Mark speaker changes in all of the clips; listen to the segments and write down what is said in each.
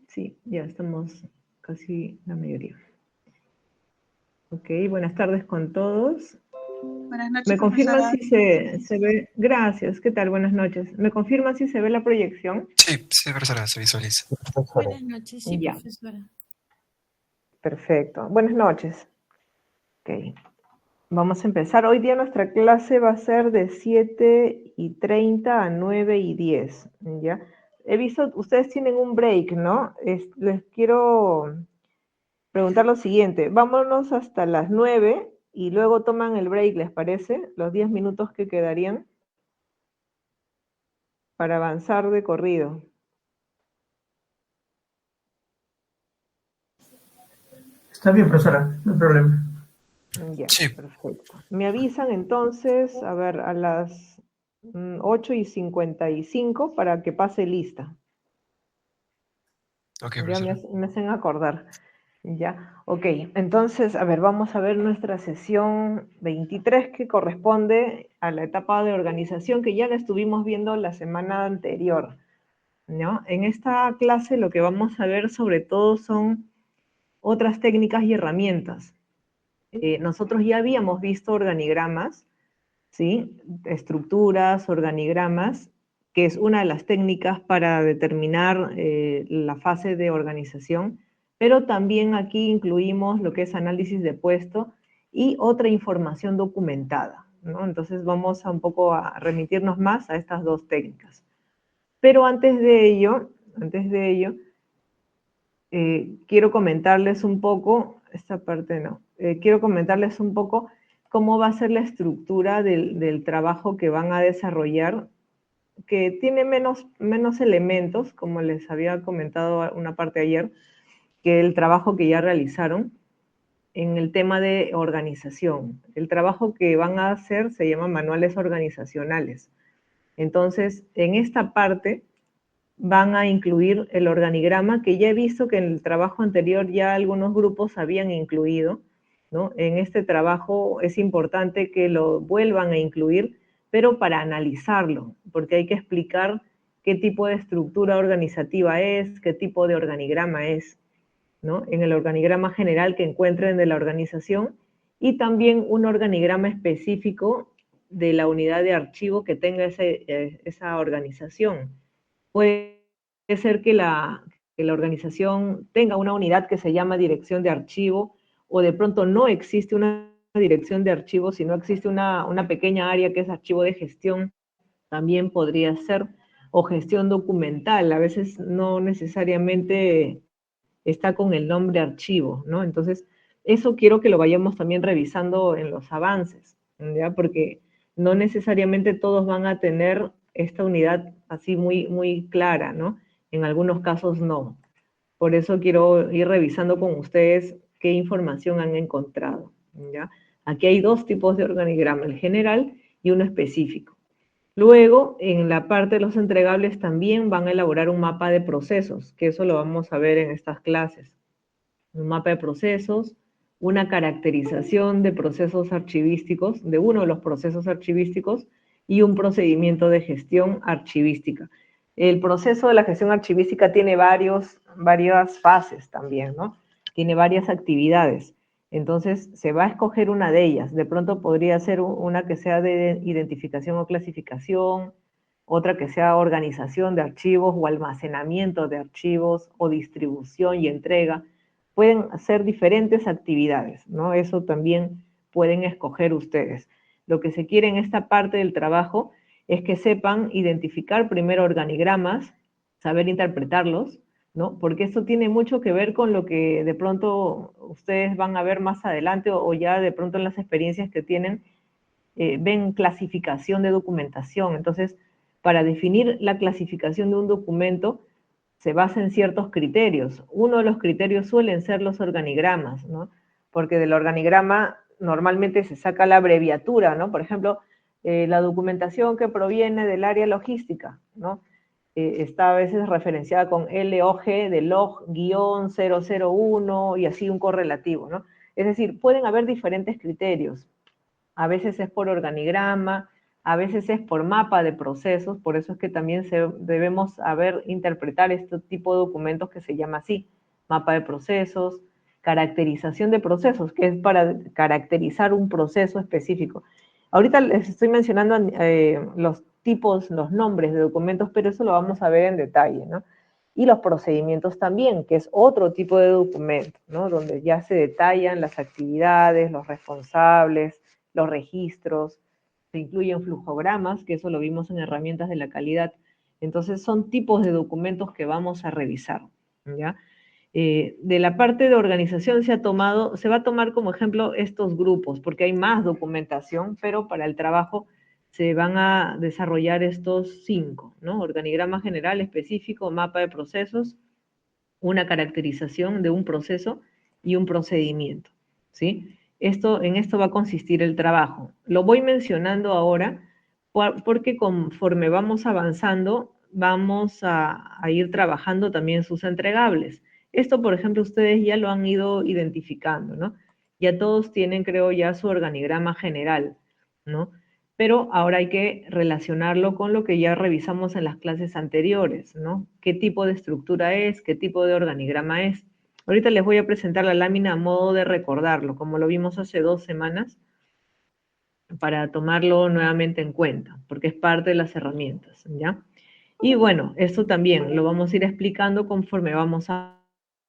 Speaker 1: Sí, ya estamos casi la mayoría. Ok, buenas tardes con todos.
Speaker 2: Buenas noches,
Speaker 1: ¿Me confirman
Speaker 2: profesora.
Speaker 1: si se ve? Gracias, ¿qué tal? Buenas noches. ¿Me confirman si se ve la proyección?
Speaker 3: Sí, profesora, se visualiza.
Speaker 4: Buenas noches, sí,
Speaker 1: Ya,
Speaker 4: profesora.
Speaker 1: perfecto. Buenas noches. Ok, vamos a empezar. Hoy día nuestra clase va a ser de 7:30 a 9:10, ¿ya? He visto, ustedes tienen un break, ¿no? Les quiero preguntar lo siguiente. Vámonos hasta las 9 y luego toman el break, ¿les parece? Los 10 minutos que quedarían para avanzar de corrido.
Speaker 5: Está bien, profesora, no hay problema.
Speaker 1: Ya,
Speaker 3: Sí,
Speaker 1: perfecto. Me avisan entonces, a ver, a las 8:55 para que pase lista.
Speaker 3: ok,
Speaker 1: Ya
Speaker 3: profesora.
Speaker 1: me hacen acordar. Ya, ok. Entonces, a ver, vamos a ver nuestra sesión 23 que corresponde a la etapa de organización que ya la estuvimos viendo la semana anterior, ¿no? En esta clase lo que vamos a ver sobre todo son otras técnicas y herramientas. Nosotros ya habíamos visto organigramas, ¿sí? Estructuras, organigramas, que es una de las técnicas para determinar la fase de organización, pero también aquí incluimos lo que es análisis de puesto y otra información documentada, ¿no? Entonces vamos a un poco a remitirnos más a estas dos técnicas. Pero antes de ello, quiero comentarles un poco, esta parte no, quiero comentarles un poco cómo va a ser la estructura del trabajo que van a desarrollar, que tiene menos elementos, como les había comentado una parte ayer, que el trabajo que ya realizaron en el tema de organización. El trabajo que van a hacer se llama manuales organizacionales. Entonces, en esta parte van a incluir el organigrama, que ya he visto que en el trabajo anterior ya algunos grupos habían incluido, ¿no? En este trabajo es importante que lo vuelvan a incluir, pero para analizarlo, porque hay que explicar qué tipo de estructura organizativa es, qué tipo de organigrama es, ¿no? En el organigrama general que encuentren de la organización y también un organigrama específico de la unidad de archivo que tenga esa organización. Puede ser que la organización tenga una unidad que se llama dirección de archivo o de pronto no existe una dirección de archivo, sino existe una pequeña área que es archivo de gestión, también podría ser, o gestión documental, a veces no necesariamente está con el nombre archivo, ¿no? Entonces, eso quiero que lo vayamos también revisando en los avances, ¿ya? Porque no necesariamente todos van a tener esta unidad así muy, muy clara, ¿no? En algunos casos no. Por eso quiero ir revisando con ustedes qué información han encontrado, ¿ya? Aquí hay dos tipos de organigrama, el general y uno específico. Luego, en la parte de los entregables también van a elaborar un mapa de procesos, que eso lo vamos a ver en estas clases. Un mapa de procesos, una caracterización de procesos archivísticos, de uno de los procesos archivísticos y un procedimiento de gestión archivística. El proceso de la gestión archivística tiene varias fases también, ¿no? Tiene varias actividades. Entonces, se va a escoger una de ellas. De pronto podría ser una que sea de identificación o clasificación, otra que sea organización de archivos o almacenamiento de archivos o distribución y entrega. Pueden hacer diferentes actividades, ¿no? Eso también pueden escoger ustedes. Lo que se quiere en esta parte del trabajo es que sepan identificar primero organigramas, saber interpretarlos, ¿no? Porque esto tiene mucho que ver con lo que de pronto ustedes van a ver más adelante o ya de pronto en las experiencias que tienen, ven clasificación de documentación. Entonces, para definir la clasificación de un documento, se basa en ciertos criterios. Uno de los criterios suelen ser los organigramas, ¿no? Porque del organigrama normalmente se saca la abreviatura, ¿no? Por ejemplo, la documentación que proviene del área logística, ¿no? Está a veces referenciada con LOG de log-001 y así un correlativo, ¿no? Es decir, pueden haber diferentes criterios. A veces es por organigrama, a veces es por mapa de procesos, por eso es que también debemos saber interpretar este tipo de documentos que se llama así, mapa de procesos, caracterización de procesos, que es para caracterizar un proceso específico. Ahorita les estoy mencionando los tipos, los nombres de documentos, pero eso lo vamos a ver en detalle, ¿no? Y los procedimientos también, que es otro tipo de documento, ¿no? Donde ya se detallan las actividades, los responsables, los registros, se incluyen flujogramas, que eso lo vimos en herramientas de la calidad. Entonces son tipos de documentos que vamos a revisar, ¿ya? De la parte de organización se va a tomar como ejemplo estos grupos, porque hay más documentación, pero para el trabajo se van a desarrollar estos 5, ¿no? Organigrama general específico, mapa de procesos, una caracterización de un proceso y un procedimiento, ¿sí? En esto va a consistir el trabajo. Lo voy mencionando ahora porque conforme vamos avanzando, vamos a ir trabajando también sus entregables. Esto, por ejemplo, ustedes ya lo han ido identificando, ¿no? Ya todos tienen, creo, ya su organigrama general, ¿no? Pero ahora hay que relacionarlo con lo que ya revisamos en las clases anteriores, ¿no? ¿Qué tipo de estructura es? ¿Qué tipo de organigrama es? Ahorita les voy a presentar la lámina a modo de recordarlo, como lo vimos hace 2 semanas, para tomarlo nuevamente en cuenta, porque es parte de las herramientas, ¿ya? Y bueno, esto también lo vamos a ir explicando conforme vamos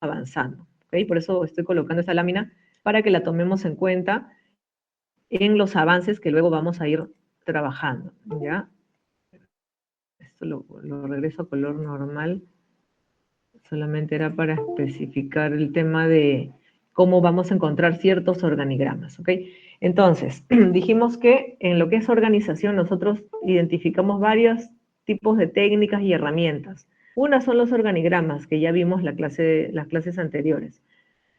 Speaker 1: avanzando, ¿ok? Por eso estoy colocando esta lámina para que la tomemos en cuenta en los avances que luego vamos a ir trabajando, ¿ya? Esto lo regreso a color normal. Solamente era para especificar el tema de cómo vamos a encontrar ciertos organigramas, ¿ok? Entonces, dijimos que en lo que es organización nosotros identificamos varios tipos de técnicas y herramientas. Una son los organigramas, que ya vimos las clases anteriores.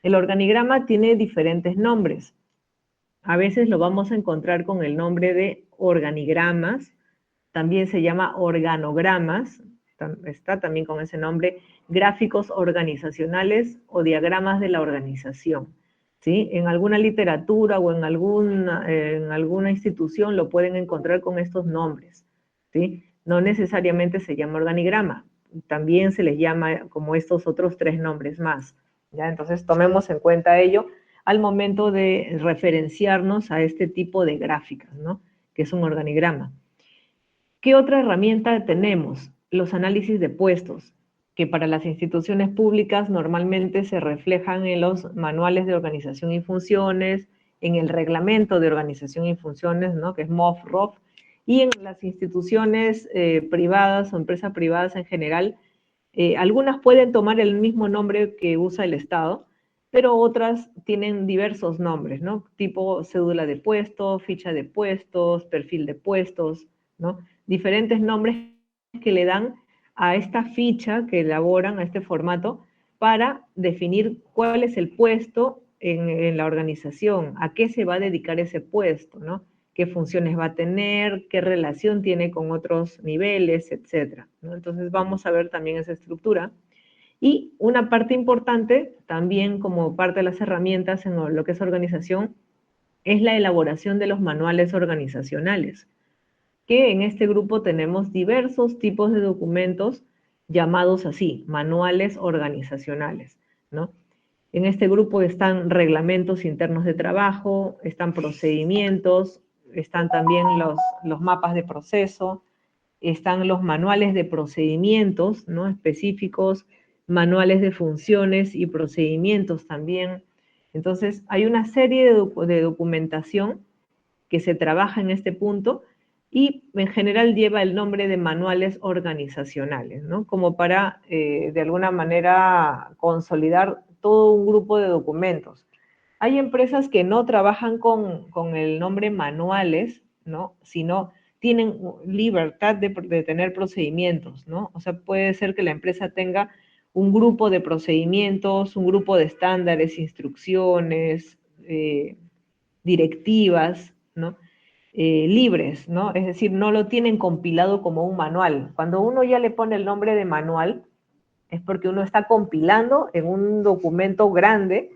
Speaker 1: El organigrama tiene diferentes nombres. A veces lo vamos a encontrar con el nombre de organigramas, también se llama organogramas, está también con ese nombre, gráficos organizacionales o diagramas de la organización. ¿Sí? En alguna literatura o en alguna institución lo pueden encontrar con estos nombres. ¿Sí? No necesariamente se llama organigrama, también se les llama como estos otros 3 nombres más. ¿Ya? Entonces tomemos en cuenta ello al momento de referenciarnos a este tipo de gráficas, ¿no? Que es un organigrama. ¿Qué otra herramienta tenemos? Los análisis de puestos, que para las instituciones públicas normalmente se reflejan en los manuales de organización y funciones, en el reglamento de organización y funciones, ¿no? Que es MOF-ROF, y en las instituciones privadas o empresas privadas en general, algunas pueden tomar el mismo nombre que usa el Estado, pero otras tienen diversos nombres, ¿no? Tipo cédula de puesto, ficha de puestos, perfil de puestos, ¿no? Diferentes nombres que le dan a esta ficha que elaboran, a este formato, para definir cuál es el puesto en la organización, a qué se va a dedicar ese puesto, ¿no? Qué funciones va a tener, qué relación tiene con otros niveles, etcétera, ¿no? Entonces vamos a ver también esa estructura. Y una parte importante, también como parte de las herramientas en lo que es organización, es la elaboración de los manuales organizacionales, que en este grupo tenemos diversos tipos de documentos llamados así, manuales organizacionales, ¿no? En este grupo están reglamentos internos de trabajo, están procedimientos, están también los mapas de proceso, están los manuales de procedimientos, ¿no? Específicos, manuales de funciones y procedimientos también. Entonces, hay una serie de documentación que se trabaja en este punto y en general lleva el nombre de manuales organizacionales, ¿no? Como para, de alguna manera, consolidar todo un grupo de documentos. Hay empresas que no trabajan con el nombre manuales, ¿no? Sino tienen libertad de tener procedimientos, ¿no? O sea, puede ser que la empresa tenga un grupo de procedimientos, un grupo de estándares, instrucciones, directivas, ¿no? Libres, ¿no? Es decir, no lo tienen compilado como un manual. Cuando uno ya le pone el nombre de manual, es porque uno está compilando en un documento grande,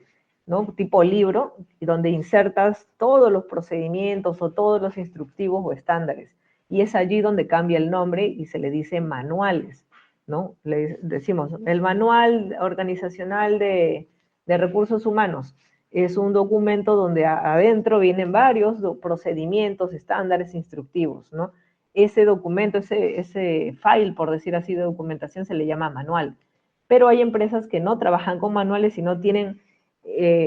Speaker 1: ¿no? Tipo libro, donde insertas todos los procedimientos o todos los instructivos o estándares. y es allí donde cambia el nombre y se le dice manuales, ¿no? Le decimos, el manual organizacional de recursos humanos es un documento donde adentro vienen varios procedimientos, estándares instructivos, ¿no? Ese documento, ese file, por decir así, de documentación se le llama manual. Pero hay empresas que no trabajan con manuales, sino tienen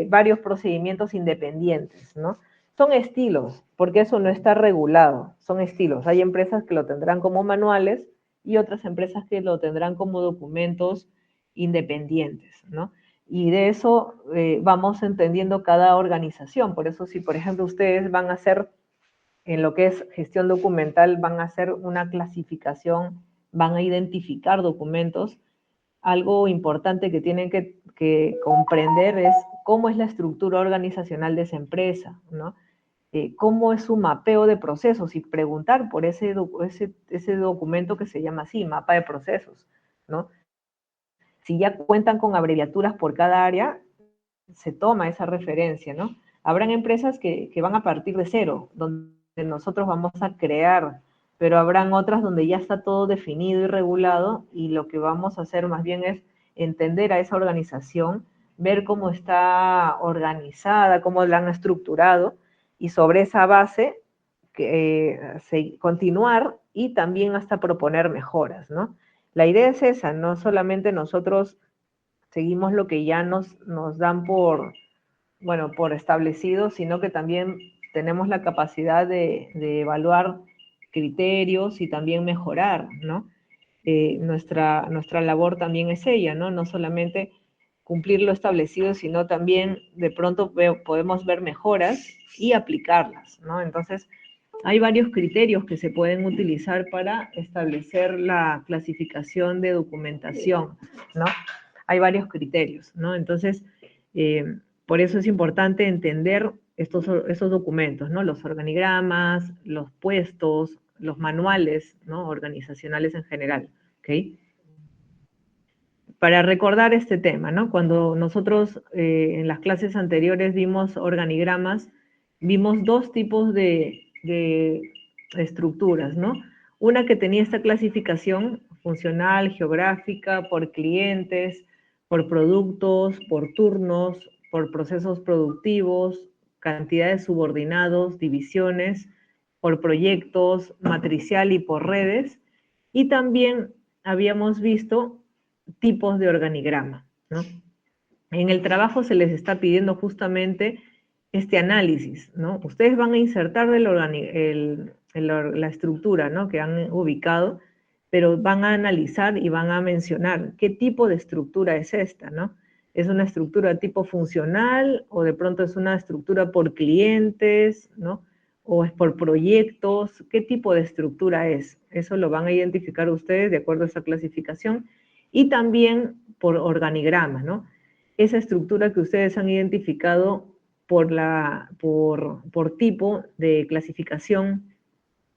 Speaker 1: varios procedimientos independientes, ¿no? Son estilos, porque eso no está regulado, son estilos. Hay empresas que lo tendrán como manuales y otras empresas que lo tendrán como documentos independientes, ¿no? Y de eso vamos entendiendo cada organización. Por eso, si por ejemplo ustedes van a hacer, en lo que es gestión documental, van a hacer una clasificación, van a identificar documentos, algo importante que tienen que comprender es cómo es la estructura organizacional de esa empresa, ¿no? Cómo es su mapeo de procesos y preguntar por ese documento que se llama así, mapa de procesos, ¿no? Si ya cuentan con abreviaturas por cada área, se toma esa referencia, ¿no? Habrán empresas que van a partir de cero, donde nosotros vamos a crear, pero habrán otras donde ya está todo definido y regulado y lo que vamos a hacer más bien es entender a esa organización, ver cómo está organizada, cómo la han estructurado y sobre esa base continuar y también hasta proponer mejoras, ¿no? La idea es esa, no solamente nosotros seguimos lo que ya nos dan por establecido, sino que también tenemos la capacidad de evaluar criterios y también mejorar, ¿no? Nuestra labor también es ella, ¿no? No solamente cumplir lo establecido, sino también de pronto podemos ver mejoras y aplicarlas, ¿no? Entonces, hay varios criterios que se pueden utilizar para establecer la clasificación de documentación, ¿no? Hay varios criterios, ¿no? Entonces, por eso es importante entender estos documentos, ¿no? Los organigramas, los puestos, los manuales, ¿no? Organizacionales en general, ¿ok? Para recordar este tema, ¿no? Cuando nosotros en las clases anteriores vimos organigramas, vimos dos tipos de estructuras, ¿no? Una que tenía esta clasificación funcional, geográfica, por clientes, por productos, por turnos, por procesos productivos, cantidades subordinados, divisiones, por proyectos, matricial y por redes. Y también habíamos visto tipos de organigrama, ¿no? En el trabajo se les está pidiendo justamente este análisis, ¿no? Ustedes van a insertar la estructura, ¿no? Que han ubicado, pero van a analizar y van a mencionar qué tipo de estructura es esta, ¿no? ¿Es una estructura de tipo funcional o de pronto es una estructura por clientes, ¿no? ¿O es por proyectos? ¿Qué tipo de estructura es? Eso lo van a identificar ustedes de acuerdo a esa clasificación y también por organigramas, ¿no? Esa estructura que ustedes han identificado por tipo de clasificación,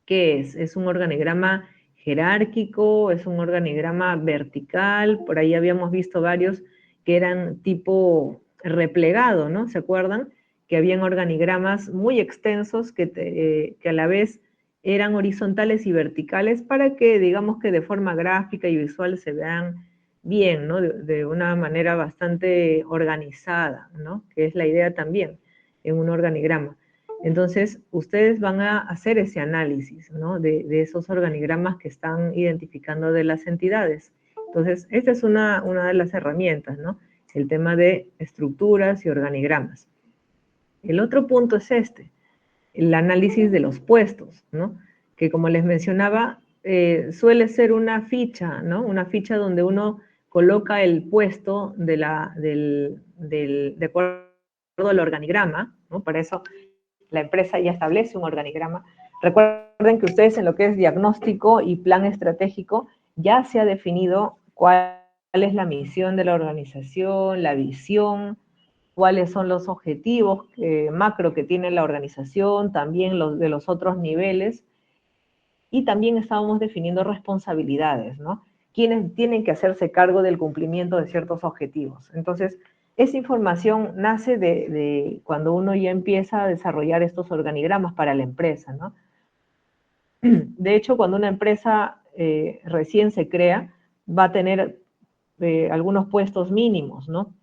Speaker 1: ¿qué es? ¿Es un organigrama jerárquico? ¿Es un organigrama vertical? Por ahí habíamos visto varios que eran tipo replegado, ¿no? ¿Se acuerdan? Que habían organigramas muy extensos que a la vez eran horizontales y verticales para que, digamos que de forma gráfica y visual se vean bien, ¿no? De una manera bastante organizada, ¿no? Que es la idea también en un organigrama. Entonces, ustedes van a hacer ese análisis, ¿no? De esos organigramas que están identificando de las entidades. Entonces, esta es una de las herramientas, ¿no? El tema de estructuras y organigramas. El otro punto es el análisis de los puestos, ¿no? Que como les mencionaba, suele ser una ficha, ¿no? Una ficha donde uno coloca el puesto de acuerdo al organigrama, ¿no? Para eso la empresa ya establece un organigrama. Recuerden que ustedes en lo que es diagnóstico y plan estratégico ya se ha definido cuál es la misión de la organización, la visión, cuáles son los objetivos macro que tiene la organización, también los de los otros niveles, y también estábamos definiendo responsabilidades, ¿no? Quienes tienen que hacerse cargo del cumplimiento de ciertos objetivos. Entonces, esa información nace de cuando uno ya empieza a desarrollar estos organigramas para la empresa, ¿no? De hecho, cuando una empresa recién se crea, va a tener algunos puestos mínimos, ¿no?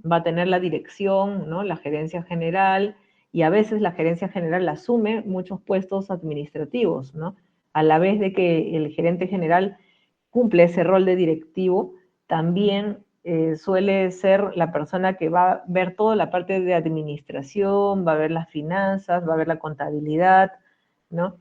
Speaker 1: Va a tener la dirección, ¿no? La gerencia general, y a veces la gerencia general asume muchos puestos administrativos, ¿no? A la vez de que el gerente general cumple ese rol de directivo, también suele ser la persona que va a ver toda la parte de administración, va a ver las finanzas, va a ver la contabilidad, ¿no?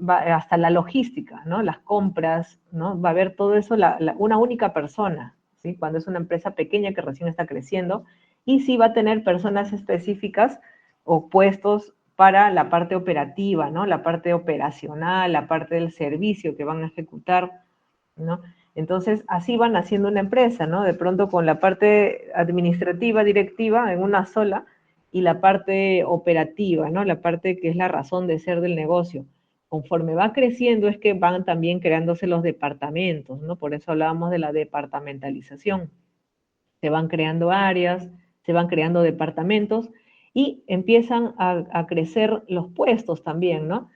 Speaker 1: Hasta la logística, ¿no? Las compras, ¿no? Va a haber todo eso una única persona, ¿sí? Cuando es una empresa pequeña que recién está creciendo, y sí va a tener personas específicas o puestos para la parte operativa, ¿no? La parte operacional, la parte del servicio que van a ejecutar, ¿no? Entonces, así van haciendo una empresa, ¿no? De pronto con la parte administrativa, directiva, en una sola, y la parte operativa, ¿no? La parte que es la razón de ser del negocio. Conforme va creciendo es que van también creándose los departamentos, ¿no? Por eso hablábamos de la departamentalización. Se van creando áreas, se van creando departamentos y empiezan a crecer los puestos también, ¿no?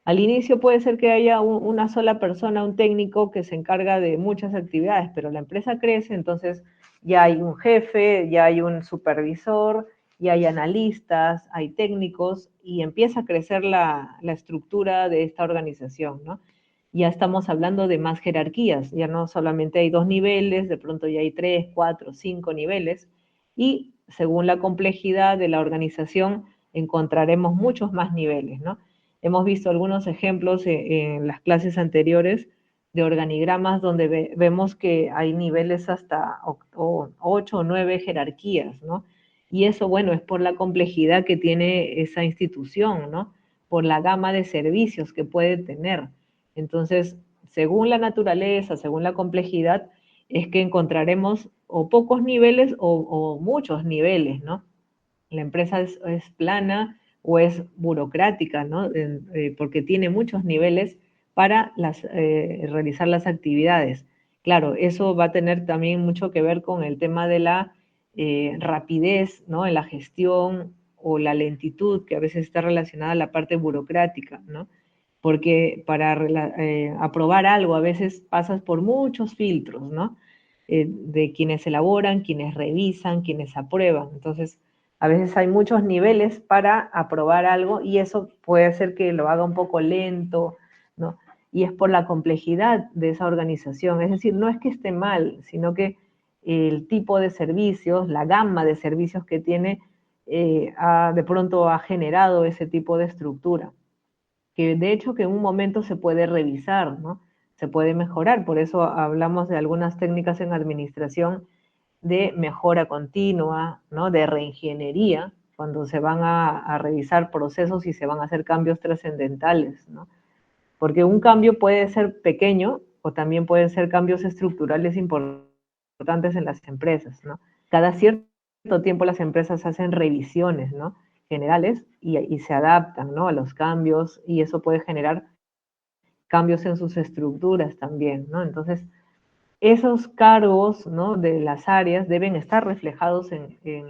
Speaker 1: Al inicio puede ser que haya una sola persona, un técnico que se encarga de muchas actividades, pero la empresa crece, entonces ya hay un jefe, ya hay un supervisor, ya hay analistas, hay técnicos y empieza a crecer la estructura de esta organización, ¿no? Ya estamos hablando de más jerarquías, ya no solamente hay 2 niveles, de pronto ya hay 3, 4, 5 niveles, y según la complejidad de la organización encontraremos muchos más niveles, ¿no? Hemos visto algunos ejemplos en las clases anteriores de organigramas donde vemos que hay niveles hasta 8 o 9 jerarquías, ¿no? Y eso, bueno, es por la complejidad que tiene esa institución, ¿no? Por la gama de servicios que puede tener. Entonces, según la naturaleza, según la complejidad, es que encontraremos o pocos niveles o muchos niveles, ¿no? La empresa es plana o es burocrática, ¿no? Porque tiene muchos niveles para realizar las actividades. Claro, eso va a tener también mucho que ver con el tema de la rapidez, ¿no? En la gestión o la lentitud que a veces está relacionada a la parte burocrática, ¿no? Porque para aprobar algo a veces pasas por muchos filtros, ¿no? De quienes elaboran, quienes revisan, quienes aprueban. Entonces, a veces hay muchos niveles para aprobar algo y eso puede hacer que lo haga un poco lento, ¿no? Y es por la complejidad de esa organización. Es decir, no es que esté mal, sino que el tipo de servicios, la gama de servicios que tiene, de pronto ha generado ese tipo de estructura que de hecho que en un momento se puede revisar, ¿no? Se puede mejorar, por eso hablamos de algunas técnicas en administración de mejora continua, ¿no? De reingeniería, cuando se van a revisar procesos y se van a hacer cambios trascendentales, ¿no? Porque un cambio puede ser pequeño o también pueden ser cambios estructurales importantes en las empresas, ¿no? Cada cierto tiempo las empresas hacen revisiones, ¿no? Generales y se adaptan, ¿no? A los cambios y eso puede generar cambios en sus estructuras también, ¿no? Entonces, esos cargos, ¿no? De las áreas deben estar reflejados en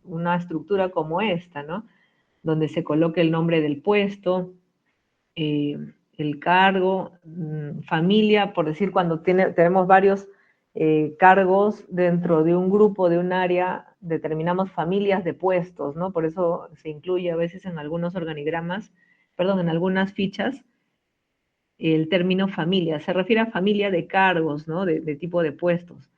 Speaker 1: una estructura como esta, ¿no? Donde se coloque el nombre del puesto, el cargo, familia, por decir, cuando tenemos varios cargos dentro de un grupo, de un área, determinamos familias de puestos, ¿no? Por eso se incluye a veces en algunos organigramas, perdón, en algunas fichas, el término familia. Se refiere a familia de cargos, ¿no? De tipo de puestos.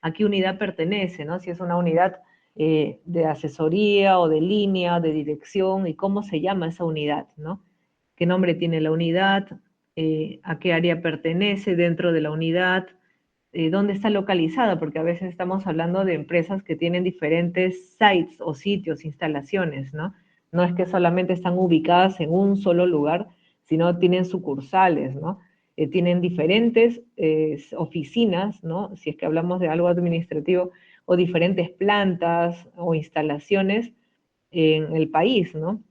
Speaker 1: ¿A qué unidad pertenece, no? Si es una unidad de asesoría o de línea, de dirección, y cómo se llama esa unidad, ¿no? ¿Qué nombre tiene la unidad? ¿A qué área pertenece dentro de la unidad? ¿Dónde está localizada? Porque a veces estamos hablando de empresas que tienen diferentes sites o sitios, instalaciones, ¿no? No es que solamente están ubicadas en un solo lugar, sino tienen sucursales, ¿no? Tienen diferentes oficinas, ¿no? Si es que hablamos de algo administrativo, o diferentes plantas o instalaciones en el país, ¿no?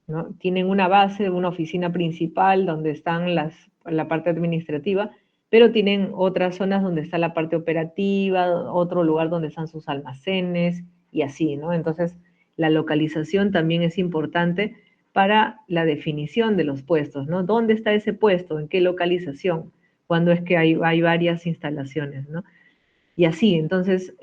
Speaker 1: ¿No? Tienen una base, una oficina principal donde están la parte administrativa, pero tienen otras zonas donde está la parte operativa, otro lugar donde están sus almacenes y así, ¿no? Entonces, la localización también es importante para la definición de los puestos, ¿no? ¿Dónde está ese puesto? ¿En qué localización? Cuando es que hay varias instalaciones, ¿no? Y así, entonces,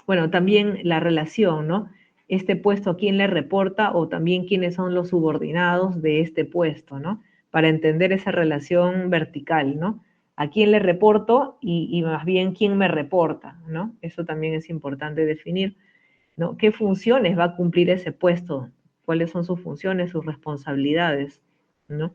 Speaker 1: bueno, también la relación, ¿no? Este puesto, ¿a quién le reporta? O también quiénes son los subordinados de este puesto, ¿no? Para entender esa relación vertical, ¿no? ¿A quién le reporto? Y más bien, ¿quién me reporta? ¿No? Eso también es importante definir, ¿no? ¿Qué funciones va a cumplir ese puesto? ¿Cuáles son sus funciones, sus responsabilidades? ¿No?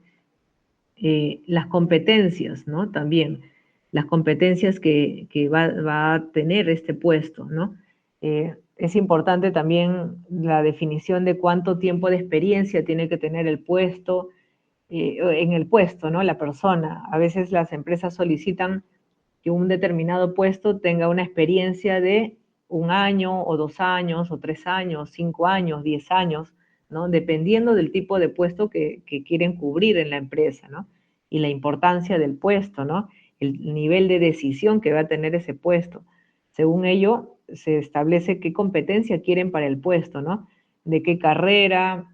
Speaker 1: Las competencias, ¿no? También, las competencias que va a tener este puesto, ¿no? Es importante también la definición de cuánto tiempo de experiencia tiene que tener el puesto, en el puesto, ¿no? La persona. A veces las empresas solicitan que un determinado puesto tenga una experiencia de 1 año o 2 años o 3 años, 5 años, 10 años, ¿no? Dependiendo del tipo de puesto que quieren cubrir en la empresa, ¿no? Y la importancia del puesto, ¿no? El nivel de decisión que va a tener ese puesto. Según ello, se establece qué competencia quieren para el puesto, ¿no? De qué carrera,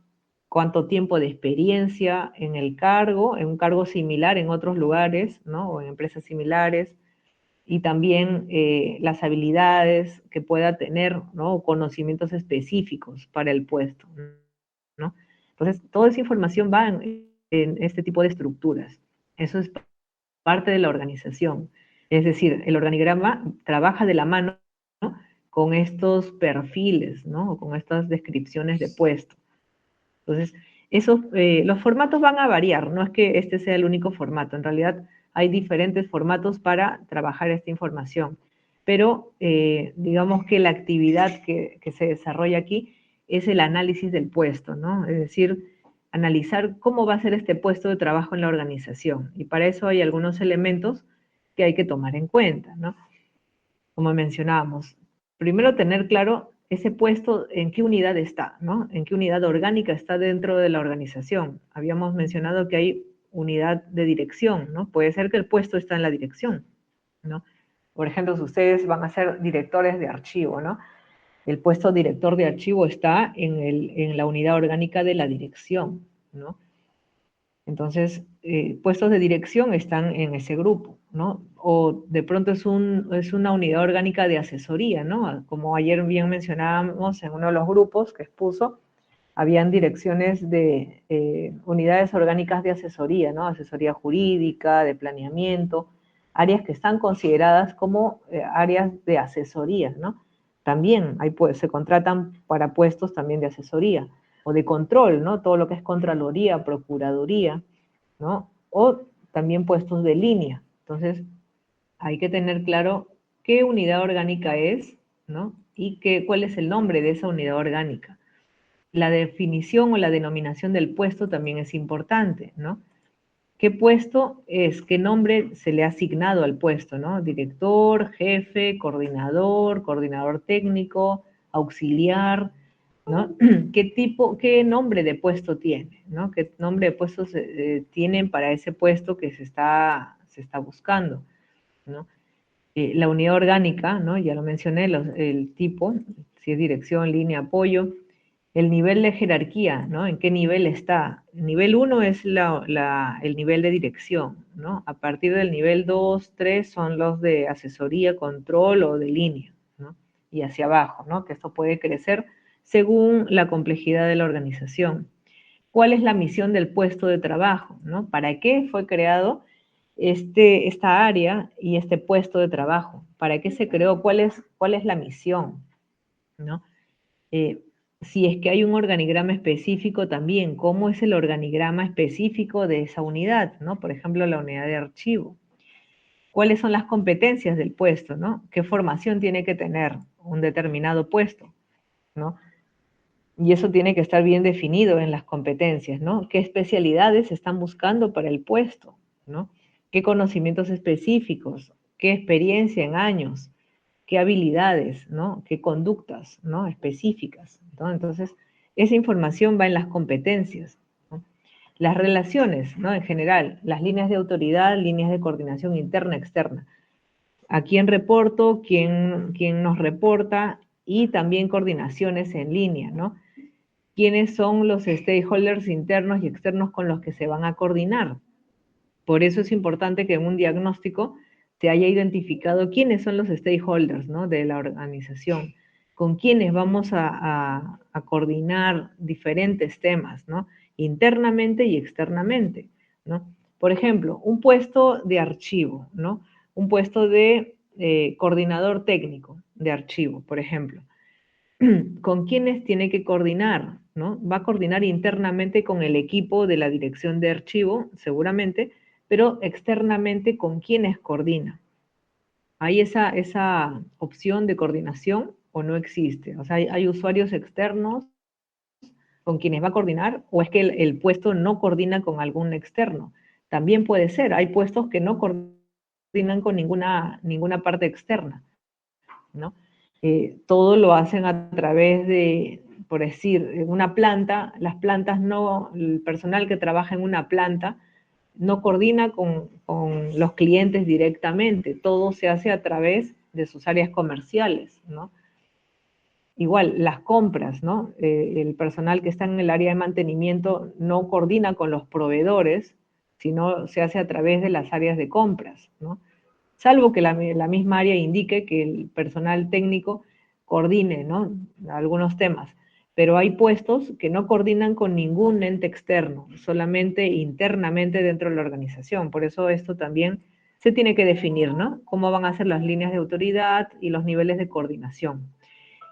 Speaker 1: cuánto tiempo de experiencia en el cargo, en un cargo similar en otros lugares, ¿no? O en empresas similares, y también las habilidades que pueda tener, ¿no? Conocimientos específicos para el puesto, ¿no? Entonces, toda esa información va en este tipo de estructuras. Eso es parte de la organización. Es decir, el organigrama trabaja de la mano, ¿no? Con estos perfiles, ¿no? O con estas descripciones de puesto. Entonces, los formatos van a variar, no es que este sea el único formato, en realidad hay diferentes formatos para trabajar esta información, pero digamos que la actividad que se desarrolla aquí es el análisis del puesto, ¿no? Es decir, analizar cómo va a ser este puesto de trabajo en la organización, y para eso hay algunos elementos que hay que tomar en cuenta, ¿no? Como mencionábamos, primero tener claro ese puesto en qué unidad está, ¿no? En qué unidad orgánica está dentro de la organización. Habíamos mencionado que hay unidad de dirección, ¿no? Puede ser que el puesto está en la dirección, ¿no? Por ejemplo, si ustedes van a ser directores de archivo, ¿no? El puesto director de archivo está en la unidad orgánica de la dirección, ¿no? Entonces, puestos de dirección están en ese grupo, ¿no? O de pronto es una unidad orgánica de asesoría, ¿no? Como ayer bien mencionábamos en uno de los grupos que expuso, habían direcciones de unidades orgánicas de asesoría, ¿no? Asesoría jurídica, de planeamiento, áreas que están consideradas como áreas de asesoría, ¿no? También se contratan para puestos también de asesoría o de control, ¿no? Todo lo que es Contraloría, Procuraduría, ¿no? O también puestos de línea. Entonces, hay que tener claro qué unidad orgánica es, ¿no? Y cuál es el nombre de esa unidad orgánica. La definición o la denominación del puesto también es importante, ¿no? ¿Qué puesto es? ¿Qué nombre se le ha asignado al puesto, ¿no? Director, jefe, coordinador, coordinador técnico, auxiliar, ¿no? ¿Qué nombre de puesto tiene, ¿no? ¿Qué nombre de puesto tienen para ese puesto que se está buscando, ¿no? La unidad orgánica, ¿no? Ya lo mencioné, el tipo, si es dirección, línea, apoyo. El nivel de jerarquía, ¿no? ¿En qué nivel está? El nivel 1 es el nivel de dirección, ¿no? A partir del nivel 2, 3 son los de asesoría, control o de línea, ¿no? Y hacia abajo, ¿no? Que esto puede crecer según la complejidad de la organización. ¿Cuál es la misión del puesto de trabajo, ¿no? ¿Para qué fue creado esta área y este puesto de trabajo? ¿Para qué se creó? ¿Cuál es la misión, ¿no? Si es que hay un organigrama específico también, ¿cómo es el organigrama específico de esa unidad, ¿no? Por ejemplo, la unidad de archivo. ¿Cuáles son las competencias del puesto, ¿no? ¿Qué formación tiene que tener un determinado puesto, ¿no? Y eso tiene que estar bien definido en las competencias, ¿no? ¿Qué especialidades están buscando para el puesto, ¿no? ¿Qué conocimientos específicos? ¿Qué experiencia en años? ¿Qué habilidades, ¿no? ¿Qué conductas, ¿no? Específicas, ¿no? Entonces, esa información va en las competencias, ¿no? Las relaciones, ¿no? En general, las líneas de autoridad, líneas de coordinación interna, externa. ¿A quién reporto? ¿Quién nos reporta? Y también coordinaciones en línea, ¿no? quiénes son los stakeholders internos y externos con los que se van a coordinar. Por eso es importante que en un diagnóstico se haya identificado quiénes son los stakeholders, ¿no?, de la organización, con quiénes vamos a coordinar diferentes temas, ¿no?, internamente y externamente, ¿no? Por ejemplo, un puesto de archivo, ¿no? Un puesto de coordinador técnico de archivo, por ejemplo. ¿Con quiénes tiene que coordinar, ¿no? Va a coordinar internamente con el equipo de la dirección de archivo, seguramente, pero externamente con quiénes coordina. ¿Hay esa opción de coordinación o no existe? O sea, ¿hay usuarios externos con quienes va a coordinar o es que el puesto no coordina con algún externo? También puede ser, hay puestos que no coordinan con ninguna parte externa, ¿no? Todo lo hacen a través de, por decir, una planta, las plantas no, el personal que trabaja en una planta no coordina con los clientes directamente, todo se hace a través de sus áreas comerciales, ¿no? Igual, las compras, ¿no? El personal que está en el área de mantenimiento no coordina con los proveedores, sino se hace a través de las áreas de compras, ¿no? Salvo que la misma área indique que el personal técnico coordine, ¿no?, algunos temas. Pero hay puestos que no coordinan con ningún ente externo, solamente internamente dentro de la organización. Por eso esto también se tiene que definir, ¿no? Cómo van a ser las líneas de autoridad y los niveles de coordinación.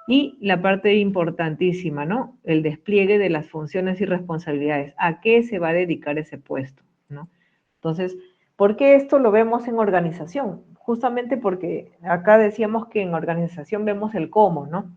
Speaker 1: Y la parte importantísima, ¿no? El despliegue de las funciones y responsabilidades. ¿A qué se va a dedicar ese puesto, ¿no? Entonces, ¿por qué esto lo vemos en organización? Justamente porque acá decíamos que en organización vemos el cómo, ¿no?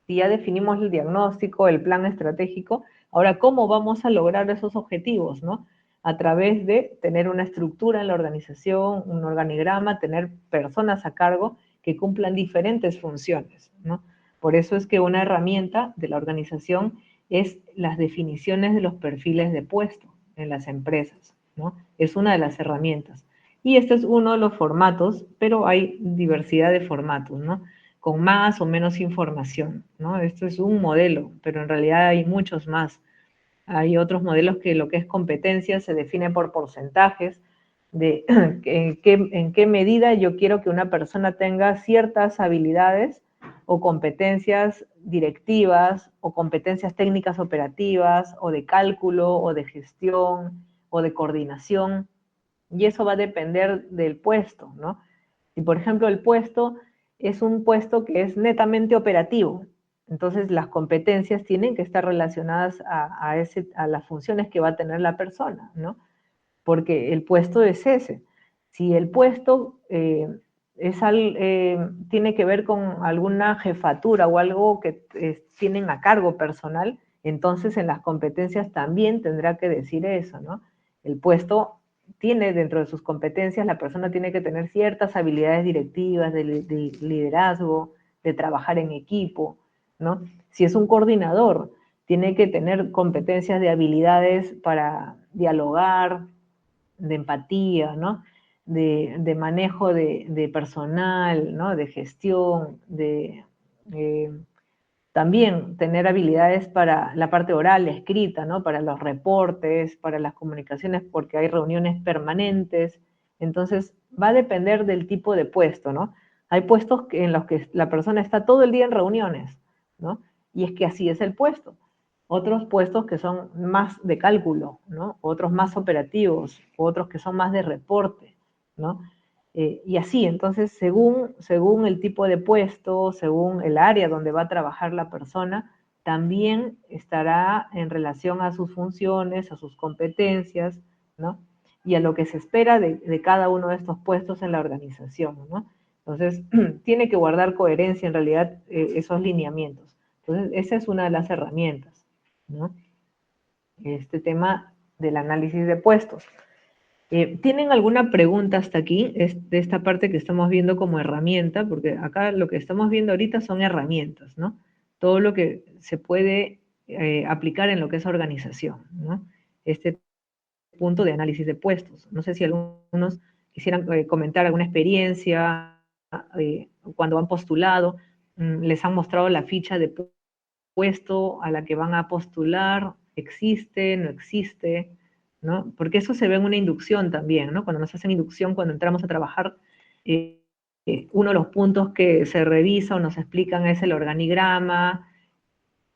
Speaker 1: Si ya definimos el diagnóstico, el plan estratégico, ahora, ¿cómo vamos a lograr esos objetivos, ¿no? A través de tener una estructura en la organización, un organigrama, tener personas a cargo que cumplan diferentes funciones, ¿no? Por eso es que una herramienta de la organización es las definiciones de los perfiles de puesto en las empresas, ¿no? Es una de las herramientas. Y este es uno de los formatos, pero hay diversidad de formatos, ¿no? Con más o menos información, ¿no? Esto es un modelo, pero en realidad hay muchos más. Hay otros modelos que lo que es competencia se define por porcentajes de en qué medida yo quiero que una persona tenga ciertas habilidades o competencias directivas o competencias técnicas operativas o de cálculo o de gestión o de coordinación. Y eso va a depender del puesto, ¿no? Si, por ejemplo, el puesto es un puesto que es netamente operativo, entonces las competencias tienen que estar relacionadas a las funciones que va a tener la persona, ¿no? Porque el puesto es ese. Si el puesto tiene que ver con alguna jefatura o algo que tienen a cargo personal, entonces en las competencias también tendrá que decir eso, ¿no? El puesto tiene dentro de sus competencias, la persona tiene que tener ciertas habilidades directivas, de liderazgo, de trabajar en equipo, ¿no? Si es un coordinador, tiene que tener competencias de habilidades para dialogar, de empatía, ¿no? De manejo de personal, ¿no? De gestión, también tener habilidades para la parte oral, escrita, ¿no? Para los reportes, para las comunicaciones, porque hay reuniones permanentes. Entonces, va a depender del tipo de puesto, ¿no? Hay puestos en los que la persona está todo el día en reuniones, ¿no? Y es que así es el puesto. Otros puestos que son más de cálculo, ¿no? Otros más operativos, otros que son más de reporte, ¿no? Y así, entonces, según el tipo de puesto, según el área donde va a trabajar la persona, también estará en relación a sus funciones, a sus competencias, ¿no? Y a lo que se espera de cada uno de estos puestos en la organización, ¿no? Entonces, tiene que guardar coherencia en realidad esos lineamientos. Entonces, esa es una de las herramientas, ¿no? Este tema del análisis de puestos. ¿Tienen alguna pregunta hasta aquí, de esta parte que estamos viendo como herramienta? Porque acá lo que estamos viendo ahorita son herramientas, ¿no? Todo lo que se puede aplicar en lo que es organización, ¿no? Este punto de análisis de puestos. No sé si algunos quisieran comentar alguna experiencia cuando han postulado, les han mostrado la ficha de puesto a la que van a postular existe, no existe, ¿no? Porque eso se ve en una inducción también, ¿no? Cuando nos hacen inducción, cuando entramos a trabajar, uno de los puntos que se revisa o nos explican es el organigrama,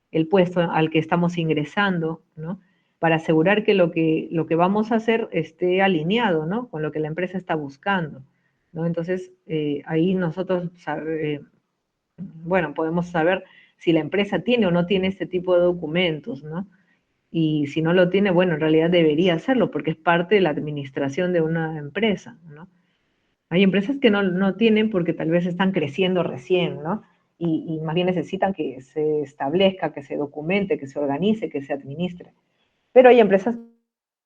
Speaker 1: el puesto al que estamos ingresando, ¿no? Para asegurar que lo que vamos a hacer esté alineado, ¿no? Con lo que la empresa está buscando, ¿no? Entonces, ahí nosotros, bueno, podemos saber si la empresa tiene o no tiene este tipo de documentos, ¿no? Y si no lo tiene, bueno, en realidad debería hacerlo porque es parte de la administración de una empresa, ¿no? Hay empresas que no tienen porque tal vez están creciendo recién, ¿no? Y más bien necesitan que se establezca, que se documente, que se organice, que se administre. Pero hay empresas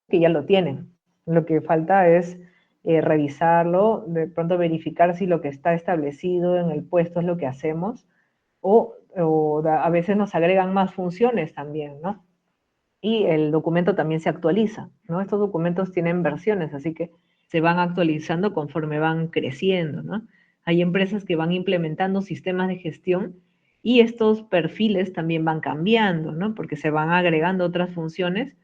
Speaker 1: que ya lo tienen. Lo que falta es revisarlo, de pronto verificar si lo que está establecido en el puesto es lo que hacemos, o a veces nos agregan más funciones también, ¿no? Y el documento también se actualiza, ¿no? Estos documentos tienen versiones, así que se van actualizando conforme van creciendo, ¿no? Hay empresas que van implementando sistemas de gestión y estos perfiles también van cambiando, ¿no? Porque se van agregando otras funciones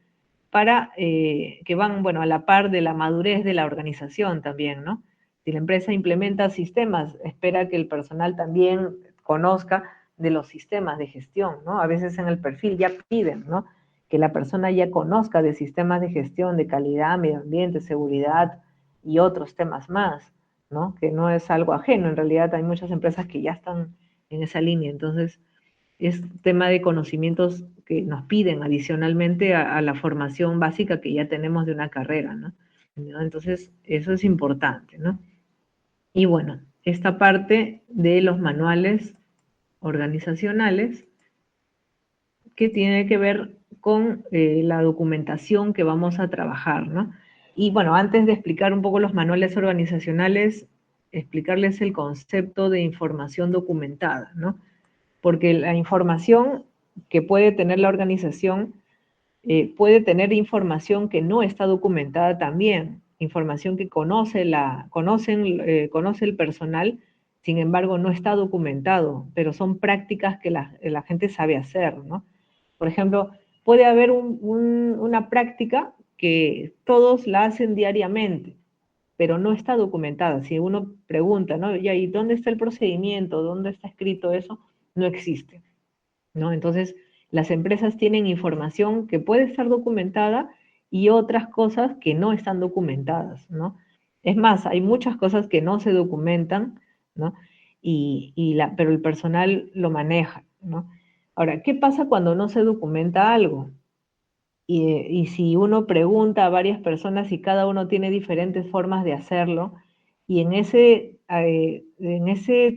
Speaker 1: para que van, bueno, a la par de la madurez de la organización también, ¿no? Si la empresa implementa sistemas, espera que el personal también conozca de los sistemas de gestión, ¿no? A veces en el perfil ya piden, ¿no? Que la persona ya conozca de sistemas de gestión, de calidad, medio ambiente, seguridad y otros temas más, ¿no? Que no es algo ajeno, en realidad hay muchas empresas que ya están en esa línea, entonces es tema de conocimientos que nos piden adicionalmente a la formación básica que ya tenemos de una carrera, ¿no? Entonces, eso es importante, ¿no? Y bueno, esta parte de los manuales organizacionales que tiene que ver con la documentación que vamos a trabajar, ¿no? Y bueno, antes de explicar un poco los manuales organizacionales, explicarles el concepto de información documentada, ¿no? Porque la información que puede tener la organización puede tener información que no está documentada también, información que conoce el personal, sin embargo no está documentado, pero son prácticas que la gente sabe hacer, ¿no? Por ejemplo, puede haber una práctica que todos la hacen diariamente, pero no está documentada. Si uno pregunta, ¿no? ¿Y dónde está el procedimiento? ¿Dónde está escrito eso? No existe, ¿no? Entonces, las empresas tienen información que puede estar documentada y otras cosas que no están documentadas, ¿no? Es más, hay muchas cosas que no se documentan, ¿no? Pero el personal lo maneja, ¿no? Ahora, ¿qué pasa cuando no se documenta algo? Y si uno pregunta a varias personas y cada uno tiene diferentes formas de hacerlo, y en ese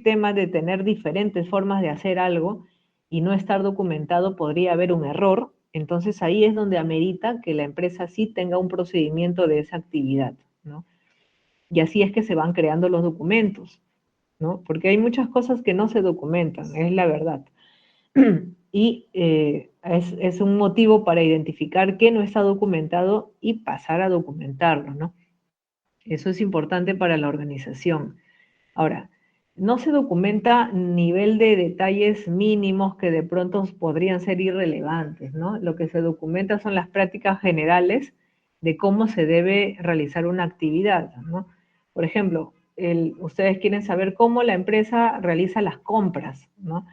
Speaker 1: tema de tener diferentes formas de hacer algo y no estar documentado, podría haber un error. Entonces ahí es donde amerita que la empresa sí tenga un procedimiento de esa actividad, ¿no? Y así es que se van creando los documentos, ¿no? Porque hay muchas cosas que no se documentan, es la verdad. Y es un motivo para identificar qué no está documentado y pasar a documentarlo, ¿no? Eso es importante para la organización. Ahora, no se documenta nivel de detalles mínimos que de pronto podrían ser irrelevantes, ¿no? Lo que se documenta son las prácticas generales de cómo se debe realizar una actividad, ¿no? Por ejemplo, ustedes quieren saber cómo la empresa realiza las compras, ¿no?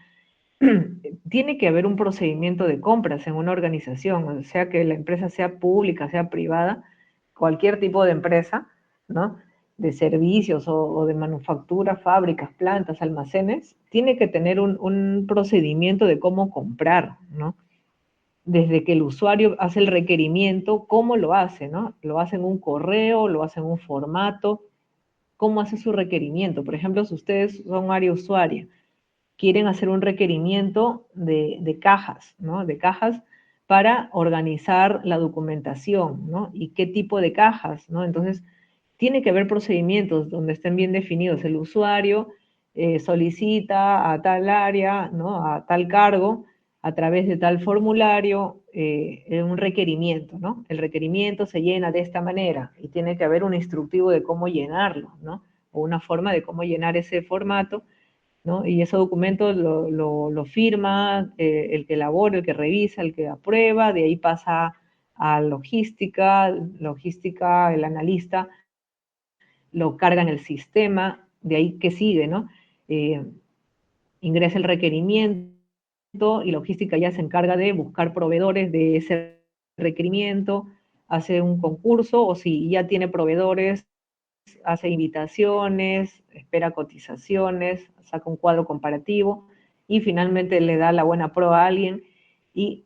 Speaker 1: Tiene que haber un procedimiento de compras en una organización, o sea que la empresa sea pública, sea privada, cualquier tipo de empresa, ¿no? De servicios o de manufactura, fábricas, plantas, almacenes, tiene que tener un procedimiento de cómo comprar, ¿no? Desde que el usuario hace el requerimiento, ¿cómo lo hace, no? ¿Lo hace en un correo, lo hace en un formato? ¿Cómo hace su requerimiento? Por ejemplo, si ustedes son área usuaria, quieren hacer un requerimiento de cajas, ¿no? De cajas para organizar la documentación, ¿no? Y qué tipo de cajas, ¿no? Entonces, tiene que haber procedimientos donde estén bien definidos. El usuario solicita a tal área, ¿no? A tal cargo, a través de tal formulario, un requerimiento, ¿no? El requerimiento se llena de esta manera y tiene que haber un instructivo de cómo llenarlo, ¿no? O una forma de cómo llenar ese formato ¿no? Y ese documento lo firma el que elabora, el que revisa, el que aprueba, de ahí pasa a logística, el analista lo carga en el sistema, de ahí que sigue, ¿no? Eh, Ingresa el requerimiento y logística ya se encarga de buscar proveedores de ese requerimiento, hace un concurso o si ya tiene proveedores, hace invitaciones, espera cotizaciones, saca un cuadro comparativo y finalmente le da la buena prueba a alguien y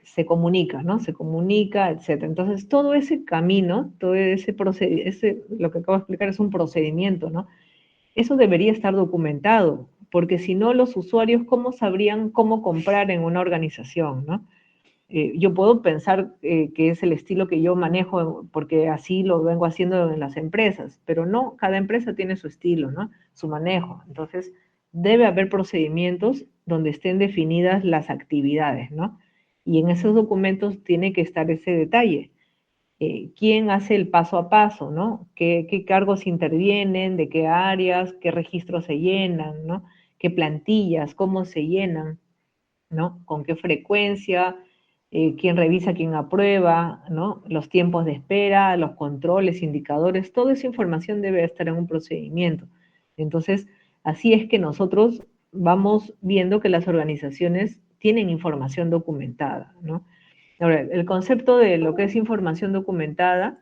Speaker 1: se comunica, ¿no? Se comunica, etcétera. Entonces, todo ese camino, todo ese procedimiento, lo que acabo de explicar es un procedimiento, ¿no? Eso debería estar documentado, porque si no, los usuarios, ¿cómo sabrían cómo comprar en una organización, ¿no? Yo puedo pensar que es el estilo que yo manejo porque así lo vengo haciendo en las empresas, pero no, cada empresa tiene su estilo, ¿no? Su manejo. Entonces, debe haber procedimientos donde estén definidas las actividades, ¿no? Y en esos documentos tiene que estar ese detalle. ¿Quién hace el paso a paso, ¿no? ¿Qué cargos intervienen, de qué áreas, qué registros se llenan, ¿no? ¿Qué plantillas, cómo se llenan, ¿no? ¿Con qué frecuencia? ¿Quién revisa, quién aprueba, ¿no? Los tiempos de espera, los controles, indicadores, toda esa información debe estar en un procedimiento. Entonces, así es que nosotros vamos viendo que las organizaciones tienen información documentada, ¿no? Ahora, el concepto de lo que es información documentada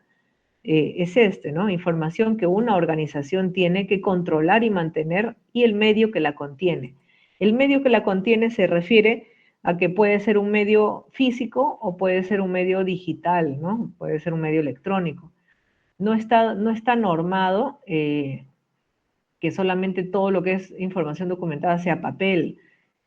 Speaker 1: es este, ¿no? Información que una organización tiene que controlar y mantener y el medio que la contiene. El medio que la contiene se refiere a que puede ser un medio físico o puede ser un medio digital, ¿no? Puede ser un medio electrónico. No está normado que solamente todo lo que es información documentada sea papel.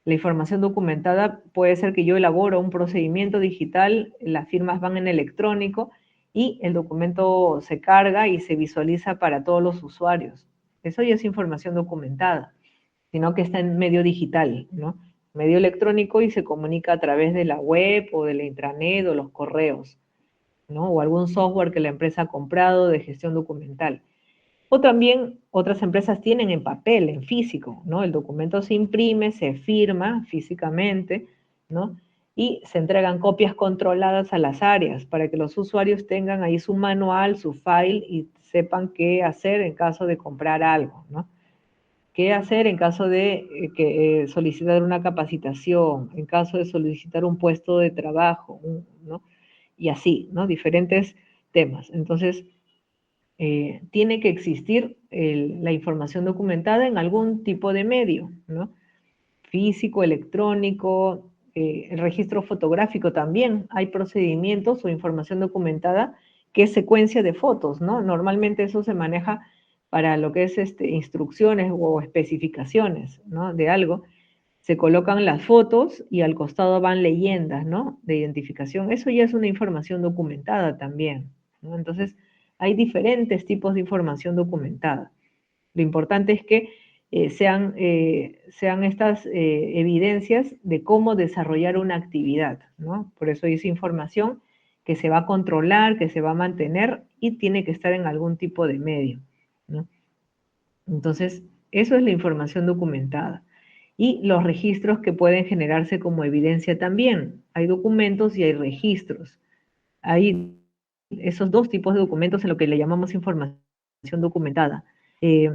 Speaker 1: La información documentada puede ser que yo elaboro un procedimiento digital, las firmas van en electrónico y el documento se carga y se visualiza para todos los usuarios. Eso ya es información documentada, sino que está en medio digital, ¿no? Medio electrónico y se comunica a través de la web o de la intranet o los correos, ¿no? O algún software que la empresa ha comprado de gestión documental. O también otras empresas tienen en papel, en físico, ¿no? El documento se imprime, se firma físicamente, ¿no? Y se entregan copias controladas a las áreas para que los usuarios tengan ahí su manual, su file y sepan qué hacer en caso de comprar algo, ¿no? ¿Qué hacer en caso de solicitar una capacitación, en caso de solicitar un puesto de trabajo, ¿no? Y así, ¿no? Diferentes temas. Entonces, tiene que existir la información documentada en algún tipo de medio, ¿no? Físico, electrónico, el registro fotográfico también. Hay procedimientos o información documentada que es secuencia de fotos, ¿no? Normalmente eso se maneja para lo que es instrucciones o especificaciones, ¿no? De algo. Se colocan las fotos y al costado van leyendas, ¿no? De identificación. Eso ya es una información documentada también, ¿no? Entonces, hay diferentes tipos de información documentada. Lo importante es que sean estas evidencias de cómo desarrollar una actividad, ¿no? Por eso es información que se va a controlar, que se va a mantener y tiene que estar en algún tipo de medio, ¿no? Entonces, eso es la información documentada. Y los registros que pueden generarse como evidencia también. Hay documentos y hay registros. Hay esos dos tipos de documentos en lo que le llamamos información documentada. Eh,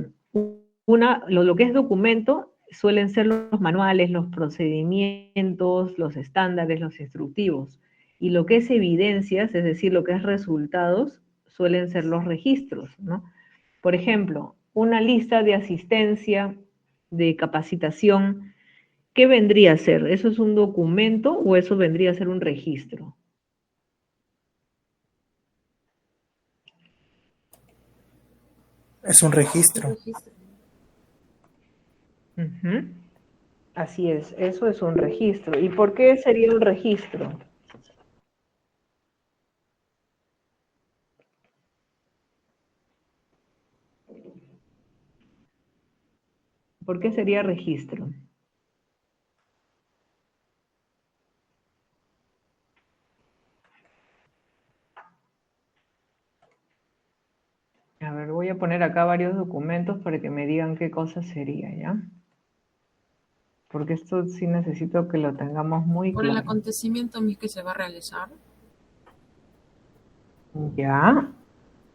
Speaker 1: lo que es documento suelen ser los manuales, los procedimientos, los estándares, los instructivos. Y lo que es evidencias, es decir, lo que es resultados, suelen ser los registros, ¿no? Por ejemplo, una lista de asistencia, de capacitación, ¿qué vendría a ser? ¿Eso es un documento o eso vendría a ser un registro?
Speaker 2: Es un registro.
Speaker 1: Ujú. Así es, eso es un registro. ¿Y por qué sería un registro? ¿Por qué sería registro? A ver, voy a poner acá varios documentos para que me digan qué cosa sería, ¿ya? porque esto sí necesito que lo tengamos muy
Speaker 4: Por el
Speaker 1: claro.
Speaker 4: acontecimiento que se va a realizar.
Speaker 1: Ya,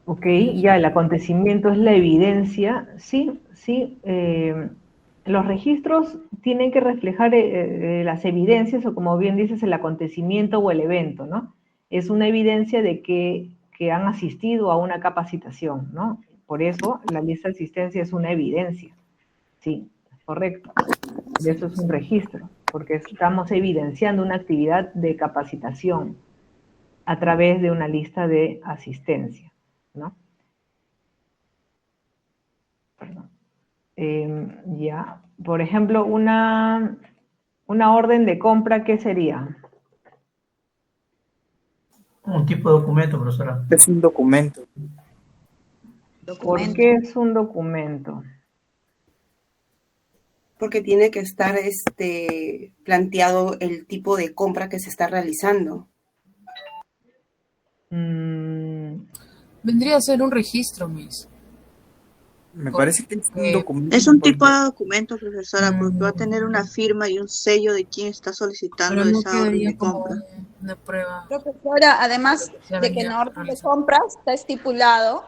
Speaker 1: ok, ya el acontecimiento es la evidencia, sí, sí. Los registros tienen que reflejar las evidencias o como bien dices, el acontecimiento o el evento, ¿no? Es una evidencia de que han asistido a una capacitación, ¿no? Por eso la lista de asistencia es una evidencia, sí, correcto. Y eso es un registro, porque estamos evidenciando una actividad de capacitación a través de una lista de asistencia, ¿no? Perdón. Ya, por ejemplo, una orden de compra, ¿qué sería?
Speaker 5: Un tipo de documento, profesora.
Speaker 2: Es un documento.
Speaker 1: ¿Por
Speaker 6: Documento,
Speaker 1: qué es un documento?
Speaker 6: porque tiene que estar planteado el tipo de compra que se está realizando.
Speaker 1: Mm,
Speaker 4: Vendría a ser un registro, Miss.
Speaker 2: Me parece que es un documento.
Speaker 7: Es un tipo
Speaker 2: porque-
Speaker 7: de documento, profesora, porque va a tener una firma y un sello de quién está solicitando
Speaker 4: Pero no
Speaker 7: esa orden
Speaker 4: quedaría
Speaker 7: de
Speaker 4: como
Speaker 7: compra.
Speaker 4: una prueba.
Speaker 8: Profesora, además
Speaker 4: Se ha
Speaker 8: de que en
Speaker 4: venido
Speaker 8: la orden de
Speaker 4: realizando.
Speaker 8: compras está estipulado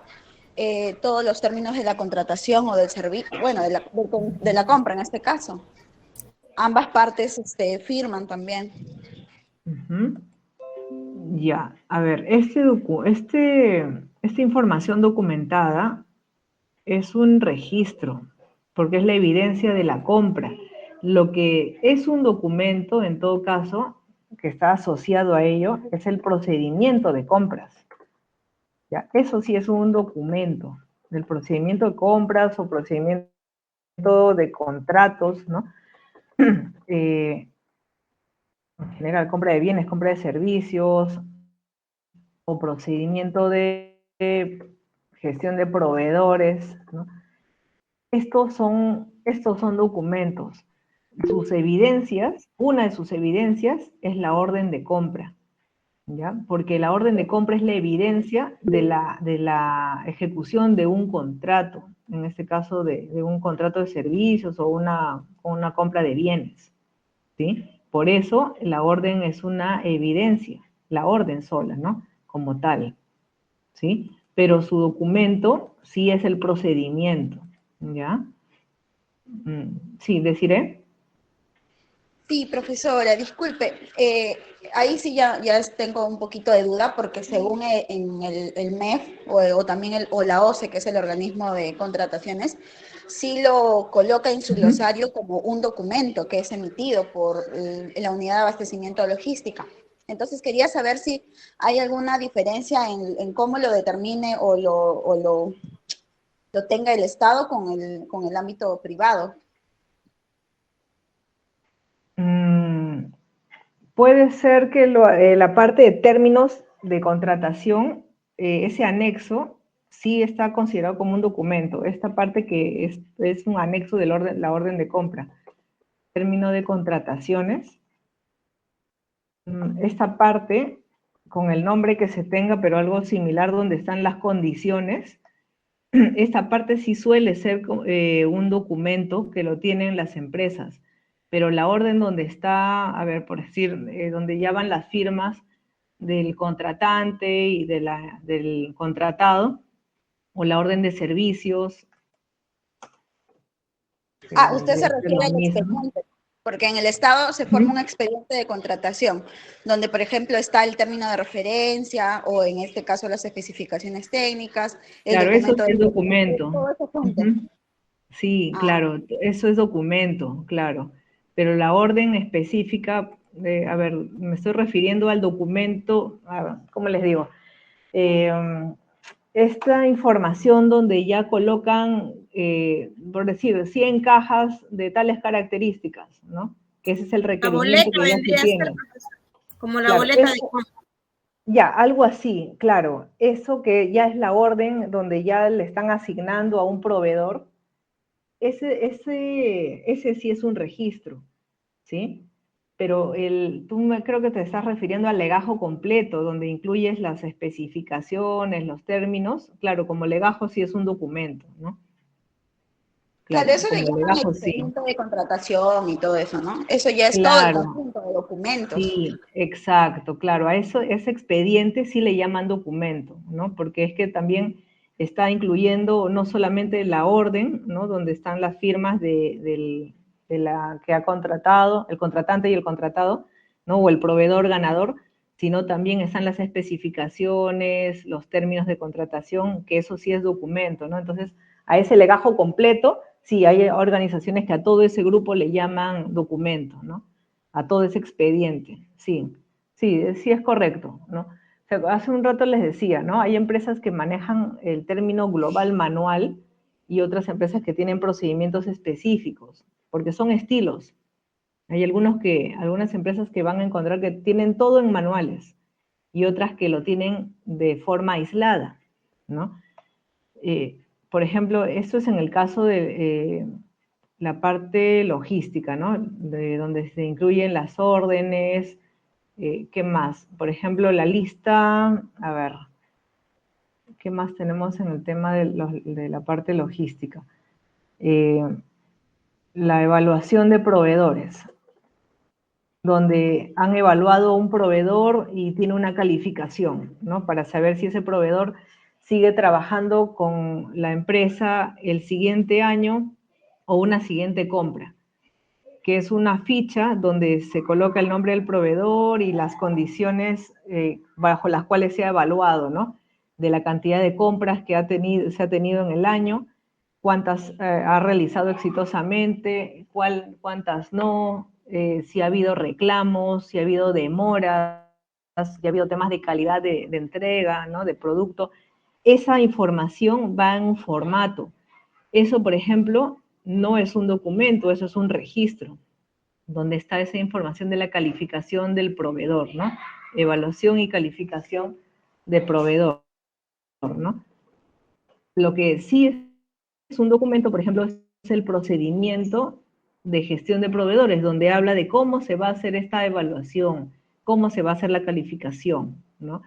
Speaker 8: todos los términos de la contratación o del servicio, bueno, de la compra en este caso. Ambas partes firman también.
Speaker 1: ujú. Ya, a ver, esta información documentada es un registro, porque es la evidencia de la compra. Lo que es un documento, en todo caso, que está asociado a ello, es el procedimiento de compras. Ya, eso sí es un documento, el procedimiento de compras o procedimiento de contratos, ¿no? En general, compra de bienes, compra de servicios o procedimiento de gestión de proveedores, ¿no? Estos son documentos. Sus evidencias, una de sus evidencias es la orden de compra, ¿ya? Porque la orden de compra es la evidencia de la ejecución de un contrato, en este caso de un contrato de servicios o una compra de bienes, ¿sí? Por eso la orden es una evidencia, la orden sola, ¿no? Como tal, ¿sí? Pero su documento sí es el procedimiento, ¿ya? Sí, deciré.
Speaker 8: Sí, profesora, disculpe, ahí sí ya tengo un poquito de duda porque según en el MEF o también o la OCE, que es el organismo de contrataciones, sí lo coloca en su glosario como un documento que es emitido por la unidad de abastecimiento logística. Entonces quería saber si hay alguna diferencia en cómo lo determine o lo tenga el Estado con el ámbito privado.
Speaker 1: Puede ser que la parte de términos de contratación, ese anexo, sí está considerado como un documento. Esta parte que es un anexo de la orden de compra. Término de contrataciones. Esta parte, con el nombre que se tenga, pero algo similar donde están las condiciones, esta parte sí suele ser un documento que lo tienen las empresas, pero la orden donde está, a ver, por decir, donde ya van las firmas del contratante y del contratado, o la orden de servicios.
Speaker 8: Usted se refiere al expediente, porque en el Estado se forma un expediente de contratación, donde, por ejemplo, está el término de referencia, o en este caso las especificaciones técnicas, el
Speaker 1: claro, eso
Speaker 8: documento
Speaker 1: sí es
Speaker 8: de
Speaker 1: documento.
Speaker 8: todo eso junto.
Speaker 1: Sí, claro, eso es documento, claro. Pero la orden específica, a ver, me estoy refiriendo al documento, ¿cómo les digo? Esta información donde ya colocan, por decir, 100 cajas de tales características, ¿no? Que ese es el
Speaker 6: La
Speaker 1: requerimiento
Speaker 6: boleta
Speaker 1: que ya se
Speaker 6: vendría a ser,
Speaker 1: tiene.
Speaker 6: profesor, como la
Speaker 1: Claro,
Speaker 6: boleta de
Speaker 1: eso,
Speaker 6: compra.
Speaker 1: ya, algo así, claro. Eso que ya es la orden donde ya le están asignando a un proveedor, ese sí es un registro, ¿sí? Pero creo que te estás refiriendo al legajo completo, donde incluyes las especificaciones, los términos. Claro, como legajo sí es un documento, ¿no?
Speaker 8: Claro,
Speaker 1: Claro,
Speaker 8: eso le
Speaker 1: como
Speaker 8: llaman
Speaker 1: legajo sí.
Speaker 8: expediente de contratación y todo eso, ¿no? Eso ya es todo el
Speaker 1: Claro,
Speaker 8: conjunto de documentos.
Speaker 1: sí, exacto, claro, a eso, ese expediente sí le llaman documento, ¿no? Porque es que también está incluyendo no solamente la orden, ¿no? Donde están las firmas de la que ha contratado, el contratante y el contratado, ¿no? O el proveedor ganador, sino también están las especificaciones, los términos de contratación, que eso sí es documento, ¿no? Entonces, a ese legajo completo, sí, hay organizaciones que a todo ese grupo le llaman documento, ¿no? A todo ese expediente, sí, sí, sí es correcto, ¿no? O sea, hace un rato les decía, ¿no? Hay empresas que manejan el término global manual y otras empresas que tienen procedimientos específicos, porque son estilos. Hay algunas empresas que van a encontrar que tienen todo en manuales y otras que lo tienen de forma aislada, ¿no? Por ejemplo, esto es en el caso de la parte logística, ¿no? De donde se incluyen las órdenes, ¿qué más? Por ejemplo, la lista, a ver, ¿qué más tenemos en el tema de la parte logística? Eh, la evaluación de proveedores, donde han evaluado un proveedor y tiene una calificación, ¿no? Para saber si ese proveedor sigue trabajando con la empresa el siguiente año o una siguiente compra, que es una ficha donde se coloca el nombre del proveedor y las condiciones bajo las cuales se ha evaluado, ¿no? De la cantidad de compras que se ha tenido en el año, cuántas ha realizado exitosamente, cuántas no, si ha habido reclamos, si ha habido demoras, si ha habido temas de calidad de entrega, ¿no? De producto. Esa información va en un formato. Eso, por ejemplo, no es un documento, eso es un registro, donde está esa información de la calificación del proveedor, ¿no? Evaluación y calificación de proveedor, ¿no? Lo que sí es un documento, por ejemplo, es el procedimiento de gestión de proveedores, donde habla de cómo se va a hacer esta evaluación, cómo se va a hacer la calificación, ¿no?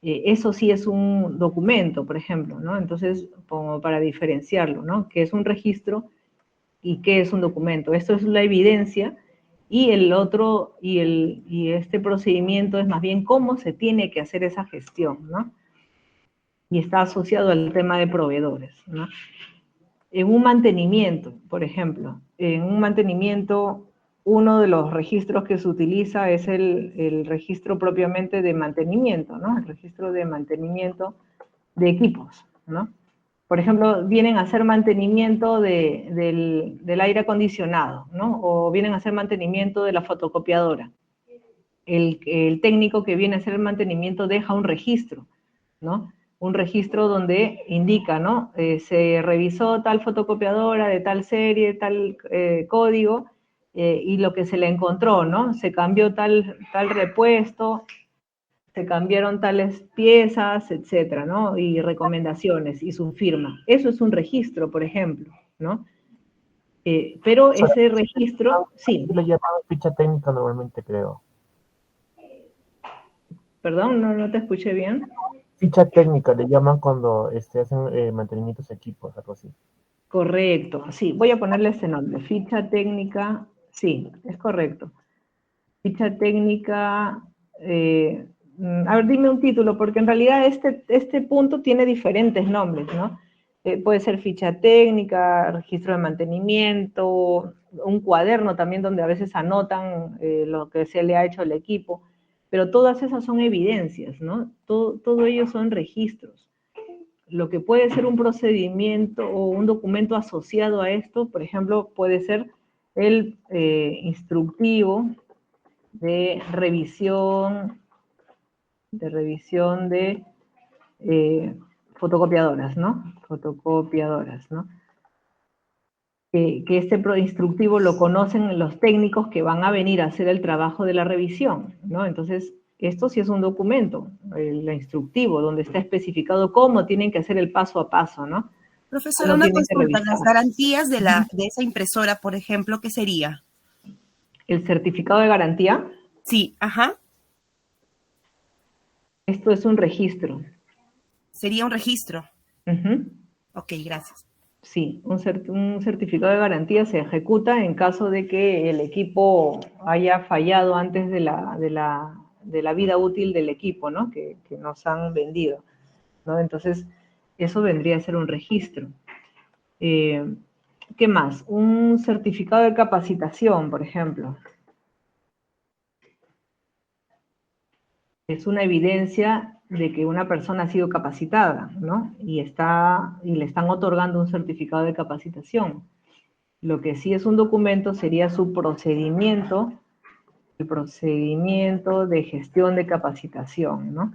Speaker 1: Eso sí es un documento, por ejemplo, ¿no? Entonces, como para diferenciarlo, ¿no? ¿Qué es un registro y qué es un documento? Esto es la evidencia y el otro, y este procedimiento es más bien cómo se tiene que hacer esa gestión, ¿no? Y está asociado al tema de proveedores, ¿no? En un mantenimiento, por ejemplo, en un mantenimiento, uno de los registros que se utiliza es el registro propiamente de mantenimiento, ¿no? El registro de mantenimiento de equipos, ¿no? Por ejemplo, vienen a hacer mantenimiento del aire acondicionado, ¿no? O vienen a hacer mantenimiento de la fotocopiadora. El técnico que viene a hacer el mantenimiento deja un registro, ¿no? Un registro donde indica, ¿no? Se revisó tal fotocopiadora de tal serie, tal código, y lo que se le encontró, ¿no? Se cambió tal repuesto, se cambiaron tales piezas, etcétera, ¿no? Y recomendaciones y su firma. Eso es un registro, por ejemplo, ¿no? Pero ese registro, sí.
Speaker 9: Le llaman ficha técnica normalmente, creo.
Speaker 1: Perdón, no te escuché bien.
Speaker 9: Ficha técnica le llaman cuando hacen mantenimientos de equipos, algo así.
Speaker 1: Correcto, sí, voy a ponerle ese nombre, ficha técnica, sí, es correcto. Ficha técnica, a ver, dime un título, porque en realidad este punto tiene diferentes nombres, ¿no? Puede ser ficha técnica, registro de mantenimiento, un cuaderno también donde a veces anotan lo que se le ha hecho al equipo, pero todas esas son evidencias, ¿no? Todo ello son registros. Lo que puede ser un procedimiento o un documento asociado a esto, por ejemplo, puede ser el instructivo de revisión de fotocopiadoras, ¿no? Fotocopiadoras, ¿no? Que este instructivo lo conocen los técnicos que van a venir a hacer el trabajo de la revisión, ¿no? Entonces, esto sí es un documento, el instructivo, donde está especificado cómo tienen que hacer el paso a paso, ¿no?
Speaker 6: Profesora, una consulta, las garantías de esa impresora, por ejemplo, ¿qué sería?
Speaker 1: ¿El certificado de garantía?
Speaker 6: Sí, ajá.
Speaker 1: Esto es un registro.
Speaker 6: Sería un registro.
Speaker 1: Uh-huh.
Speaker 6: Ok, gracias.
Speaker 1: Sí, un certificado de garantía se ejecuta en caso de que el equipo haya fallado antes de la vida útil del equipo, ¿no? Que nos han vendido, ¿no? Entonces, eso vendría a ser un registro. ¿Qué más? Un certificado de capacitación, por ejemplo. Es una evidencia de que una persona ha sido capacitada, ¿no? Y le están otorgando un certificado de capacitación. Lo que sí es un documento sería su procedimiento, el procedimiento de gestión de capacitación, ¿no?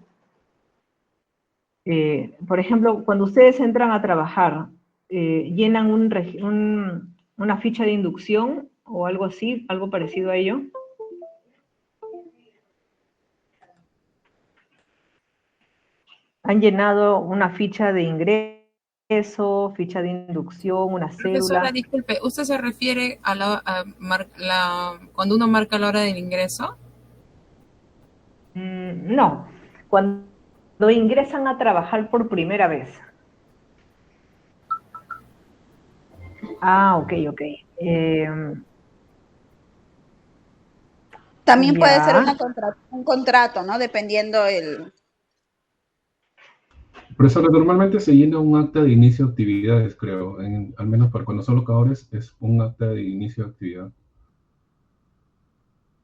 Speaker 1: Por ejemplo, cuando ustedes entran a trabajar, llenan una ficha de inducción o algo así, algo parecido a ello. Han llenado una ficha de ingreso, ficha de inducción, una
Speaker 4: Profesora,
Speaker 1: cédula.
Speaker 4: disculpe, ¿usted se refiere cuando uno marca la hora del ingreso?
Speaker 1: No, cuando ingresan a trabajar por primera vez. Ah, ok.
Speaker 8: También puede ser
Speaker 1: Ya.
Speaker 8: un contrato, ¿no? Dependiendo el...
Speaker 10: Profesora, normalmente se llena un acta de inicio de actividades, creo. Al menos para cuando son locadores, es un acta de inicio de actividad.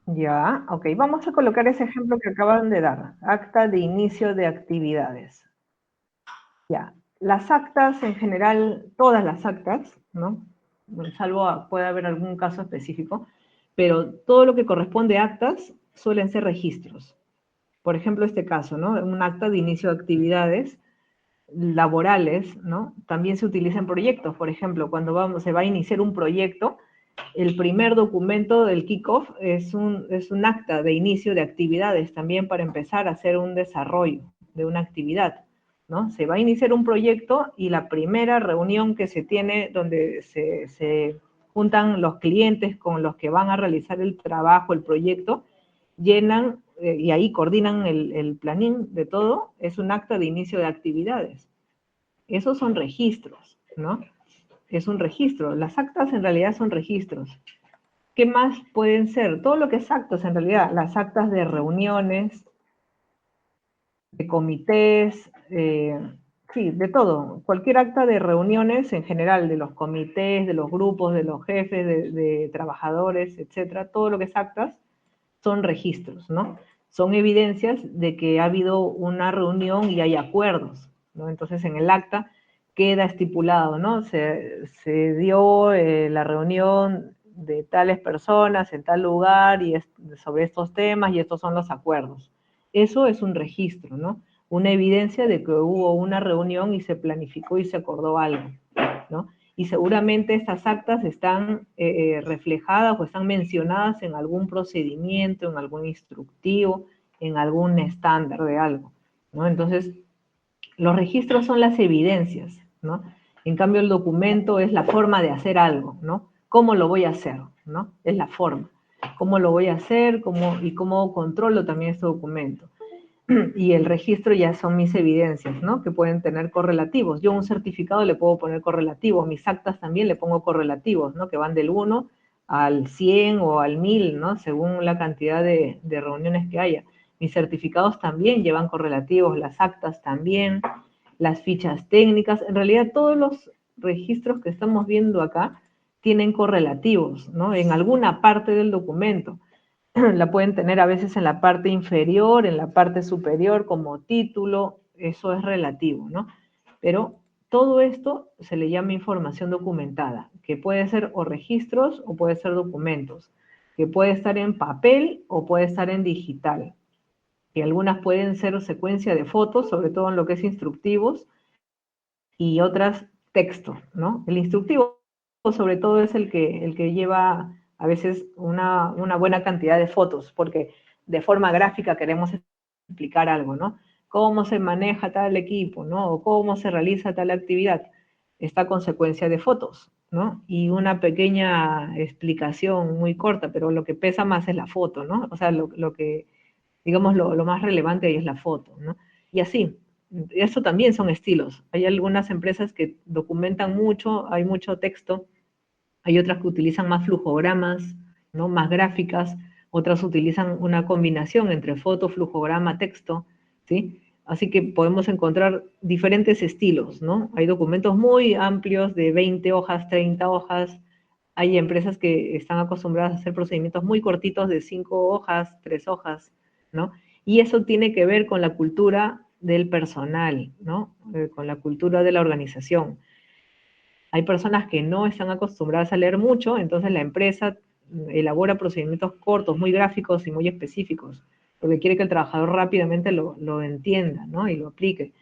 Speaker 1: Ya, ok. Vamos a colocar ese ejemplo que acaban de dar. Acta de inicio de actividades. Ya. Las actas en general, todas las actas, ¿no? Bueno, salvo puede haber algún caso específico, pero todo lo que corresponde a actas suelen ser registros. Por ejemplo, este caso, ¿no? Un acta de inicio de actividades laborales, ¿no? También se utiliza en proyectos. Por ejemplo, cuando se va a iniciar un proyecto, el primer documento del kickoff es un acta de inicio de actividades también para empezar a hacer un desarrollo de una actividad, ¿no? Se va a iniciar un proyecto y la primera reunión que se tiene donde se juntan los clientes con los que van a realizar el trabajo, el proyecto, llenan y ahí coordinan el planning de todo, es un acta de inicio de actividades. Esos son registros, ¿no? Es un registro. Las actas en realidad son registros. ¿Qué más pueden ser? Todo lo que es actos en realidad, las actas de reuniones, de comités, sí, de todo. Cualquier acta de reuniones en general, de los comités, de los grupos, de los jefes, de trabajadores, etcétera, todo lo que es actas son registros, ¿no? Son evidencias de que ha habido una reunión y hay acuerdos, ¿no? Entonces, en el acta queda estipulado, ¿no? Se dio la reunión de tales personas en tal lugar y sobre estos temas y estos son los acuerdos. Eso es un registro, ¿no? Una evidencia de que hubo una reunión y se planificó y se acordó algo, ¿no? Y seguramente estas actas están reflejadas o están mencionadas en algún procedimiento, en algún instructivo, en algún estándar de algo, ¿no? Entonces, los registros son las evidencias, ¿no? En cambio, el documento es la forma de hacer algo, ¿no? ¿Cómo lo voy a hacer, ¿no? Es la forma. ¿Cómo lo voy a hacer? Y cómo controlo también este documento. Y el registro ya son mis evidencias, ¿no? Que pueden tener correlativos. Yo a un certificado le puedo poner correlativos, mis actas también le pongo correlativos, ¿no? Que van del 1 al 100 o al 1000, ¿no? Según la cantidad de reuniones que haya. Mis certificados también llevan correlativos, las actas también, las fichas técnicas. En realidad todos los registros que estamos viendo acá tienen correlativos, ¿no? En alguna parte del documento. La pueden tener a veces en la parte inferior, en la parte superior como título, eso es relativo, ¿no? Pero todo esto se le llama información documentada, que puede ser o registros o puede ser documentos, que puede estar en papel o puede estar en digital. Y algunas pueden ser secuencia de fotos, sobre todo en lo que es instructivos, y otras texto, ¿no? El instructivo sobre todo es el que lleva a veces una buena cantidad de fotos, porque de forma gráfica queremos explicar algo, ¿no? Cómo se maneja tal equipo, ¿no? O cómo se realiza tal actividad. Esta consecuencia de fotos, ¿no? Y una pequeña explicación muy corta, pero lo que pesa más es la foto, ¿no? O sea, lo que, digamos, lo más relevante ahí es la foto, ¿no? Y así, Eso también son estilos. Hay algunas empresas que documentan mucho, hay mucho texto, hay otras que utilizan más flujogramas, ¿no? Más gráficas, otras utilizan una combinación entre foto, flujograma, texto, ¿sí? Así que podemos encontrar diferentes estilos, ¿no? Hay documentos muy amplios de 20 hojas, 30 hojas. Hay empresas que están acostumbradas a hacer procedimientos muy cortitos de 5 hojas, 3 hojas, ¿no? Y eso tiene que ver con la cultura del personal, ¿no? Con la cultura de la organización. Hay personas que no están acostumbradas a leer mucho, entonces la empresa elabora procedimientos cortos, muy gráficos y muy específicos, porque quiere que el trabajador rápidamente lo entienda, ¿no? Y lo aplique.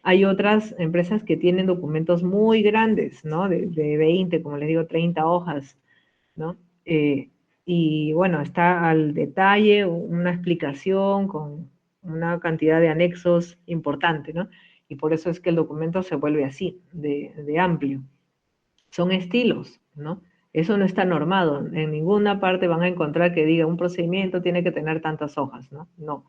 Speaker 1: Hay otras empresas que tienen documentos muy grandes, ¿no? De 20, como les digo, 30 hojas, ¿no? Y bueno, está al detalle, una explicación con una cantidad de anexos importante, ¿no? Y por eso es que el documento se vuelve así, de amplio. Son estilos, ¿no? Eso no está normado. En ninguna parte van a encontrar que diga un procedimiento tiene que tener tantas hojas, ¿no? No.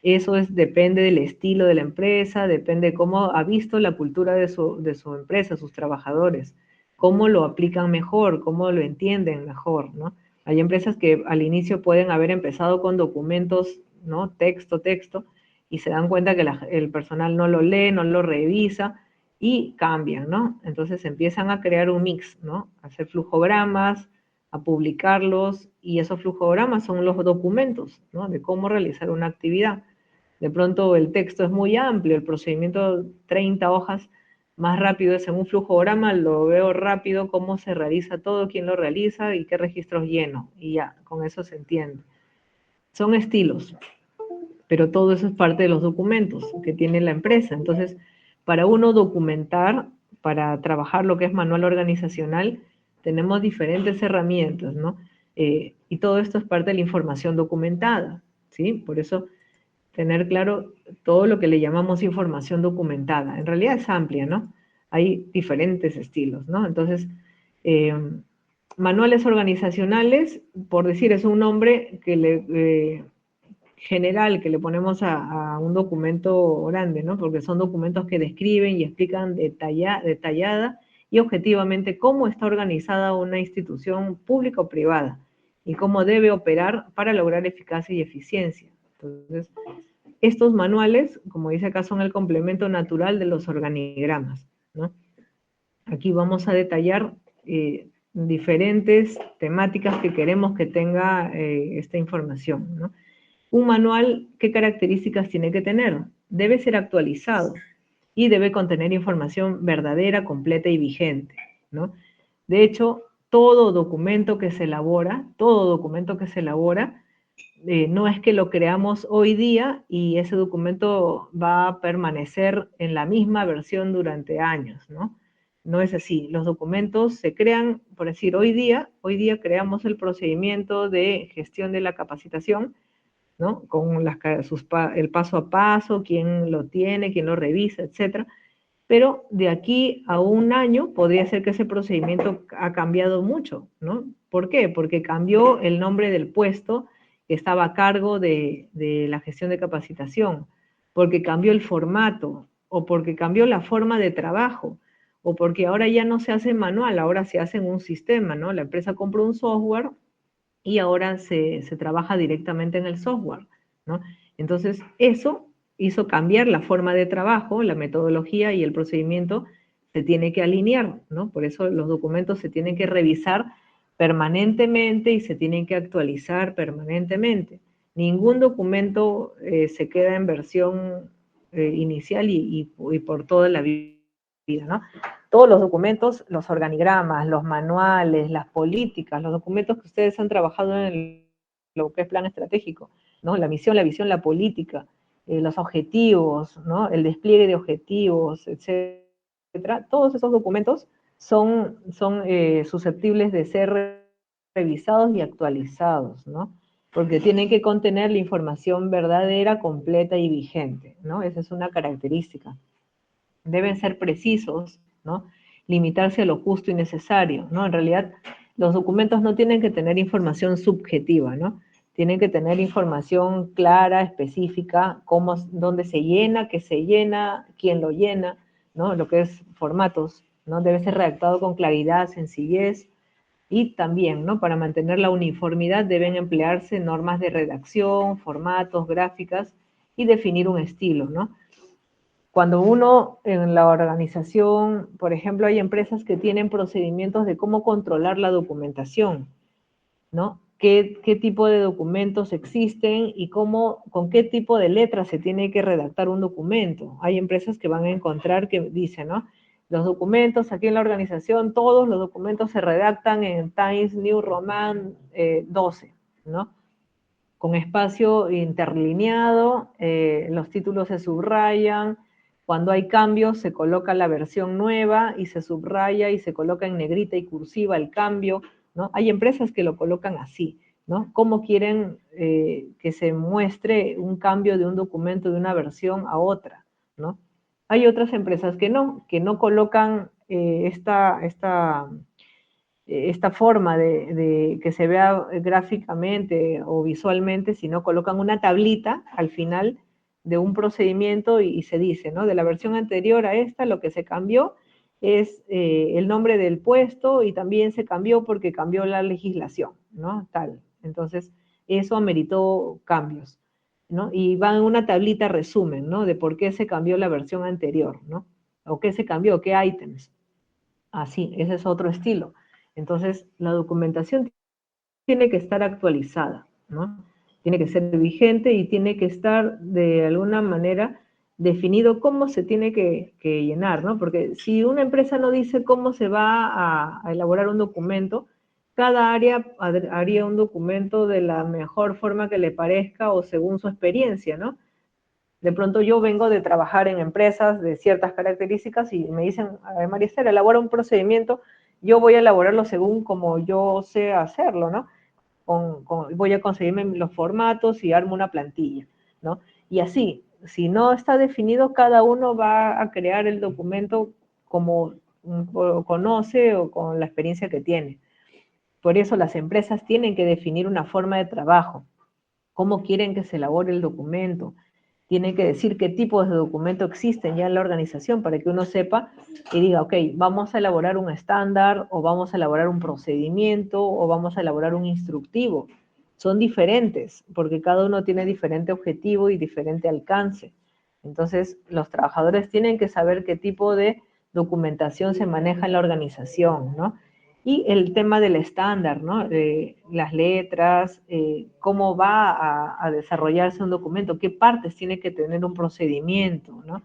Speaker 1: Eso depende del estilo de la empresa, depende de cómo ha visto la cultura de su empresa, sus trabajadores, cómo lo aplican mejor, cómo lo entienden mejor, ¿no? Hay empresas que al inicio pueden haber empezado con documentos, ¿no? Texto, y se dan cuenta que el personal no lo lee, no lo revisa, y cambian, ¿no? Entonces empiezan a crear un mix, ¿no? A hacer flujogramas, a publicarlos, y esos flujogramas son los documentos, ¿no? De cómo realizar una actividad. De pronto el texto es muy amplio, el procedimiento 30 hojas, más rápido es en un flujograma, lo veo rápido cómo se realiza todo, quién lo realiza y qué registros lleno, y ya, con eso se entiende. Son estilos, pero todo eso es parte de los documentos que tiene la empresa. Entonces, para uno documentar, para trabajar lo que es manual organizacional, tenemos diferentes herramientas, ¿no? Y todo esto es parte de la información documentada, ¿sí? Por eso, tener claro todo lo que le llamamos información documentada. En realidad es amplia, ¿no? Hay diferentes estilos, ¿no? Entonces, manuales organizacionales, por decir, es un nombre que general que le ponemos a un documento grande, ¿no? Porque son documentos que describen y explican detallada y objetivamente cómo está organizada una institución pública o privada y cómo debe operar para lograr eficacia y eficiencia. Entonces, estos manuales, como dice acá, son el complemento natural de los organigramas, ¿no? Aquí vamos a detallar diferentes temáticas que queremos que tenga esta información, ¿no? Un manual, ¿qué características tiene que tener? Debe ser actualizado y debe contener información verdadera, completa y vigente, ¿no? De hecho, todo documento que se elabora, no es que lo creamos hoy día y ese documento va a permanecer en la misma versión durante años, ¿no? No es así. Los documentos se crean, por decir, hoy día creamos el procedimiento de gestión de la capacitación, ¿no? Con el paso a paso, quién lo tiene, quién lo revisa, etcétera. Pero de aquí a un año podría ser que ese procedimiento ha cambiado mucho, ¿no? ¿Por qué? Porque cambió el nombre del puesto que estaba a cargo de la gestión de capacitación, porque cambió el formato, o porque cambió la forma de trabajo, o porque ahora ya no se hace manual, ahora se hace en un sistema, ¿no? La empresa compra un software y ahora se trabaja directamente en el software, ¿no? Entonces, eso hizo cambiar la forma de trabajo, la metodología y el procedimiento se tiene que alinear, ¿no? Por eso los documentos se tienen que revisar permanentemente y se tienen que actualizar permanentemente. Ningún documento se queda en versión inicial y por toda la vida, ¿no? Todos los documentos, los organigramas, los manuales, las políticas, los documentos que ustedes han trabajado en lo que es plan estratégico, ¿no? La misión, la visión, la política, los objetivos, ¿no? El despliegue de objetivos, etcétera. Todos esos documentos son susceptibles de ser revisados y actualizados, ¿no? Porque tienen que contener la información verdadera, completa y vigente, ¿no? Esa es una característica. Deben ser precisos, ¿no? Limitarse a lo justo y necesario, ¿no? En realidad, los documentos no tienen que tener información subjetiva, ¿no? Tienen que tener información clara, específica, dónde se llena, qué se llena, quién lo llena, ¿no? Lo que es formatos, ¿no? Debe ser redactado con claridad, sencillez, y también, ¿no? Para mantener la uniformidad deben emplearse normas de redacción, formatos, gráficas y definir un estilo, ¿no? Cuando uno en la organización, por ejemplo, hay empresas que tienen procedimientos de cómo controlar la documentación, ¿no? ¿Qué tipo de documentos existen y con qué tipo de letras se tiene que redactar un documento? Hay empresas que van a encontrar que dicen, ¿no? Los documentos aquí en la organización, todos los documentos se redactan en Times New Roman 12, ¿no? Con espacio interlineado, los títulos se subrayan, cuando hay cambios se coloca la versión nueva y se subraya y se coloca en negrita y cursiva el cambio, ¿no? Hay empresas que lo colocan así, ¿no? Cómo quieren que se muestre un cambio de un documento de una versión a otra, ¿no? Hay otras empresas que no colocan esta forma de que se vea gráficamente o visualmente, sino colocan una tablita al final de un procedimiento y se dice, ¿no? De la versión anterior a esta, lo que se cambió es el nombre del puesto y también se cambió porque cambió la legislación, ¿no? Tal. Entonces, eso ameritó cambios, ¿no? Y va en una tablita resumen, ¿no? De por qué se cambió la versión anterior, ¿no? O qué se cambió, qué ítems. Así, ese es otro estilo. Entonces, la documentación tiene que estar actualizada, ¿no? Tiene que ser vigente y tiene que estar de alguna manera definido cómo se tiene que llenar, ¿no? Porque si una empresa no dice cómo se va a elaborar un documento, cada área haría un documento de la mejor forma que le parezca o según su experiencia, ¿no? De pronto yo vengo de trabajar en empresas de ciertas características y me dicen, María Esther, elabora un procedimiento, yo voy a elaborarlo según como yo sé hacerlo, ¿no? Voy a conseguirme los formatos y armo una plantilla, ¿no? Y así, si no está definido, cada uno va a crear el documento como conoce o con la experiencia que tiene. Por eso las empresas tienen que definir una forma de trabajo, cómo quieren que se elabore el documento, tienen que decir qué tipos de documento existen ya en la organización para que uno sepa y diga, ok, vamos a elaborar un estándar o vamos a elaborar un procedimiento o vamos a elaborar un instructivo. Son diferentes porque cada uno tiene diferente objetivo y diferente alcance. Entonces, los trabajadores tienen que saber qué tipo de documentación se maneja en la organización, ¿no? Y el tema del estándar, ¿no? Las letras, cómo va a desarrollarse un documento, qué partes tiene que tener un procedimiento, ¿no?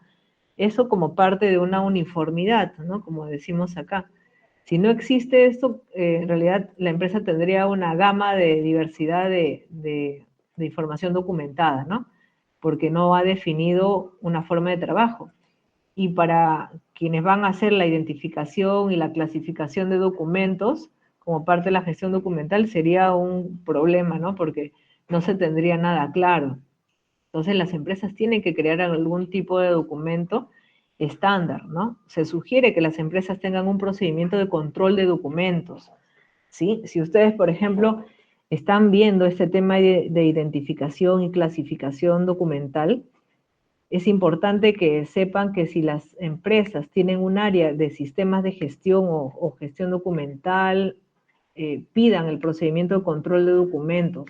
Speaker 1: Eso como parte de una uniformidad, ¿no? Como decimos acá. Si no existe esto, en realidad la empresa tendría una gama de diversidad de información documentada, ¿no? Porque no ha definido una forma de trabajo. Y para quienes van a hacer la identificación y la clasificación de documentos como parte de la gestión documental sería un problema, ¿no? Porque no se tendría nada claro. Entonces las empresas tienen que crear algún tipo de documento estándar, ¿no? Se sugiere que las empresas tengan un procedimiento de control de documentos, ¿sí? Si ustedes, por ejemplo, están viendo este tema de identificación y clasificación documental, es importante que sepan que si las empresas tienen un área de sistemas de gestión o gestión documental, pidan el procedimiento de control de documentos,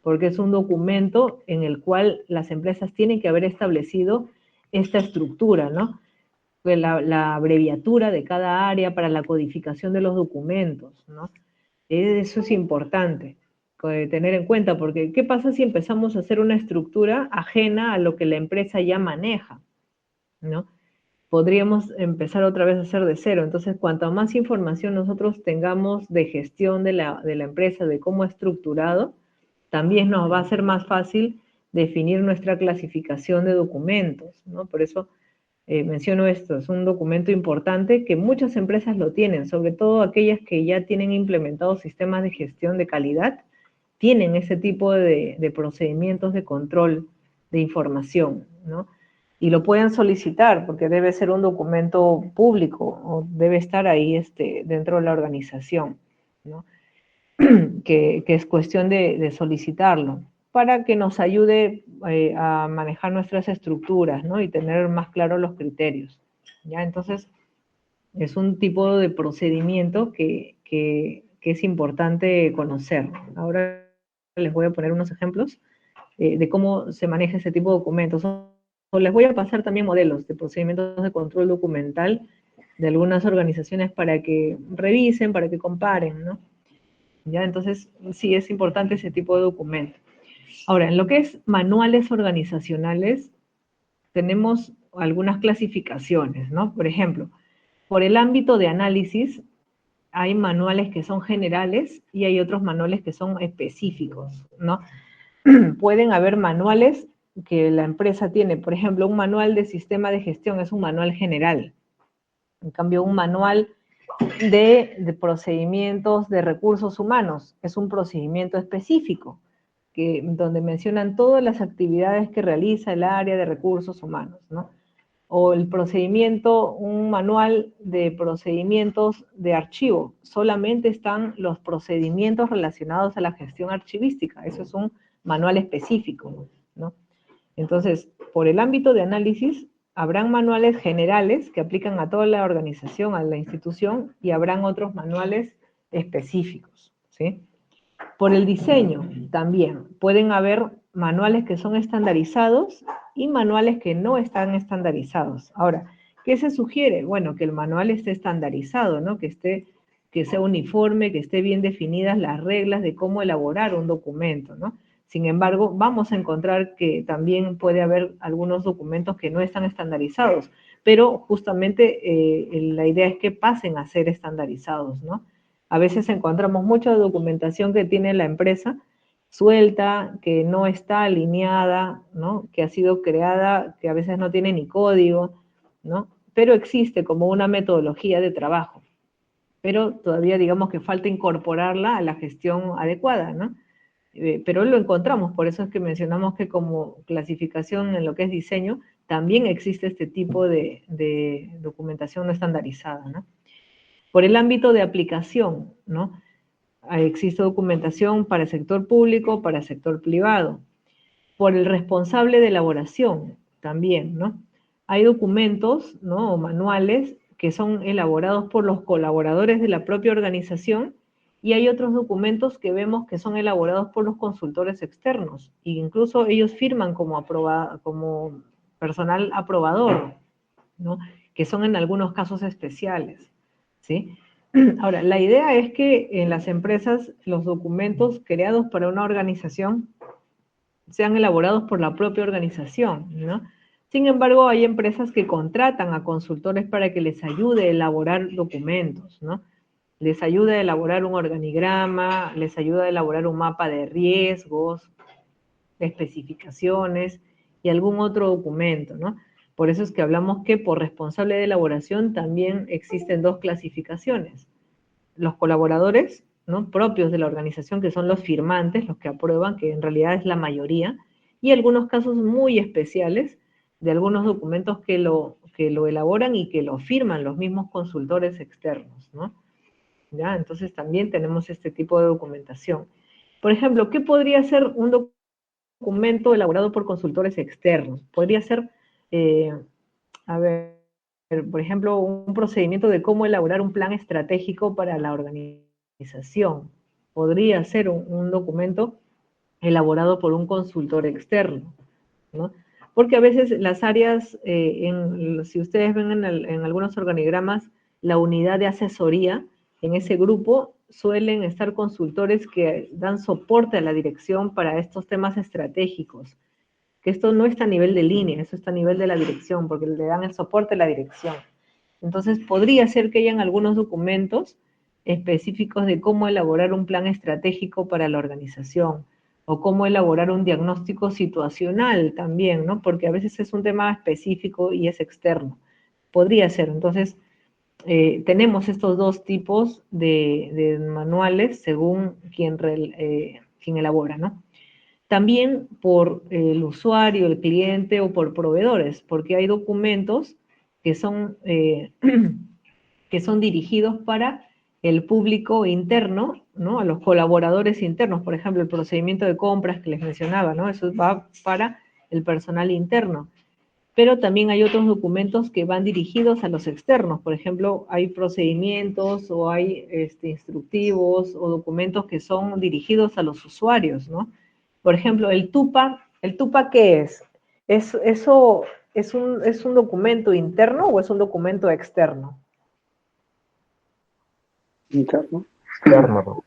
Speaker 1: porque es un documento en el cual las empresas tienen que haber establecido esta estructura, ¿no? La abreviatura de cada área para la codificación de los documentos, ¿no? Eso es importante tener en cuenta, porque ¿qué pasa si empezamos a hacer una estructura ajena a lo que la empresa ya maneja, ¿no? Podríamos empezar otra vez a hacer de cero. Entonces, cuanto más información nosotros tengamos de gestión de la empresa, de cómo es estructurado, también nos va a ser más fácil definir nuestra clasificación de documentos, ¿no? Por eso menciono esto, es un documento importante que muchas empresas lo tienen, sobre todo aquellas que ya tienen implementados sistemas de gestión de calidad, tienen ese tipo de procedimientos de control de información, ¿no? Y lo pueden solicitar porque debe ser un documento público o debe estar ahí dentro de la organización, ¿no? que es cuestión de solicitarlo, para que nos ayude a manejar nuestras estructuras, ¿no? Y tener más claros los criterios, ¿ya? Entonces, es un tipo de procedimiento que es importante conocer. Ahora les voy a poner unos ejemplos de cómo se maneja ese tipo de documentos. O les voy a pasar también modelos de procedimientos de control documental de algunas organizaciones para que revisen, para que comparen, ¿no? ¿Ya? Entonces, sí es importante ese tipo de documento. Ahora, en lo que es manuales organizacionales, tenemos algunas clasificaciones, ¿no? Por ejemplo, por el ámbito de análisis, hay manuales que son generales y hay otros manuales que son específicos, ¿no? Pueden haber manuales que la empresa tiene, por ejemplo, un manual de sistema de gestión es un manual general. En cambio, un manual de procedimientos de recursos humanos es un procedimiento específico, donde mencionan todas las actividades que realiza el área de recursos humanos, ¿no? O el procedimiento, un manual de procedimientos de archivo, solamente están los procedimientos relacionados a la gestión archivística, eso es un manual específico, ¿no? Entonces, por el ámbito de análisis, habrán manuales generales que aplican a toda la organización, a la institución, y habrán otros manuales específicos, ¿sí? Por el diseño también pueden haber manuales que son estandarizados y manuales que no están estandarizados. Ahora, ¿qué se sugiere? Bueno, que el manual esté estandarizado, ¿no? Que sea uniforme, que esté bien definidas las reglas de cómo elaborar un documento, ¿no? Sin embargo, vamos a encontrar que también puede haber algunos documentos que no están estandarizados, pero justamente la idea es que pasen a ser estandarizados, ¿no? A veces encontramos mucha documentación que tiene la empresa suelta, que no está alineada, ¿no? Que ha sido creada, que a veces no tiene ni código, ¿no? Pero existe como una metodología de trabajo. Pero todavía digamos que falta incorporarla a la gestión adecuada, ¿no? Pero lo encontramos, por eso es que mencionamos que como clasificación en lo que es diseño, también existe este tipo de documentación no estandarizada, ¿no? Por el ámbito de aplicación, ¿no? Existe documentación para el sector público, para el sector privado. Por el responsable de elaboración, también, ¿no? Hay documentos, ¿no? O manuales que son elaborados por los colaboradores de la propia organización y hay otros documentos que vemos que son elaborados por los consultores externos e incluso ellos firman como personal aprobador, ¿no? Que son en algunos casos especiales, ¿sí? Ahora, la idea es que en las empresas los documentos creados para una organización sean elaborados por la propia organización, ¿no? Sin embargo, hay empresas que contratan a consultores para que les ayude a elaborar documentos, ¿no? Les ayuda a elaborar un organigrama, les ayuda a elaborar un mapa de riesgos, de especificaciones y algún otro documento, ¿no? Por eso es que hablamos que por responsable de elaboración también existen dos clasificaciones. Los colaboradores, ¿no? Propios de la organización, que son los firmantes, los que aprueban, que en realidad es la mayoría, y algunos casos muy especiales de algunos documentos que lo elaboran y que lo firman los mismos consultores externos, ¿no? ¿Ya? Entonces también tenemos este tipo de documentación. Por ejemplo, ¿qué podría ser un documento elaborado por consultores externos? Podría ser, por ejemplo, un procedimiento de cómo elaborar un plan estratégico para la organización. Podría ser un documento elaborado por un consultor externo, ¿no? Porque a veces las áreas, si ustedes ven en algunos organigramas, la unidad de asesoría, en ese grupo suelen estar consultores que dan soporte a la dirección para estos temas estratégicos, que esto no está a nivel de línea, eso está a nivel de la dirección, porque le dan el soporte a la dirección. Entonces, podría ser que hayan algunos documentos específicos de cómo elaborar un plan estratégico para la organización, o cómo elaborar un diagnóstico situacional también, ¿no? Porque a veces es un tema específico y es externo. Podría ser, entonces, tenemos estos dos tipos de manuales según quien elabora, ¿no? También por el usuario, el cliente o por proveedores, porque hay documentos que son dirigidos para el público interno, ¿no? A los colaboradores internos, por ejemplo, el procedimiento de compras que les mencionaba, ¿no? Eso va para el personal interno. Pero también hay otros documentos que van dirigidos a los externos. Por ejemplo, hay procedimientos o hay instructivos o documentos que son dirigidos a los usuarios, ¿no? Por ejemplo, ¿el TUPA qué es? ¿Eso es un documento interno o es un documento externo?
Speaker 11: Interno.
Speaker 9: Externo.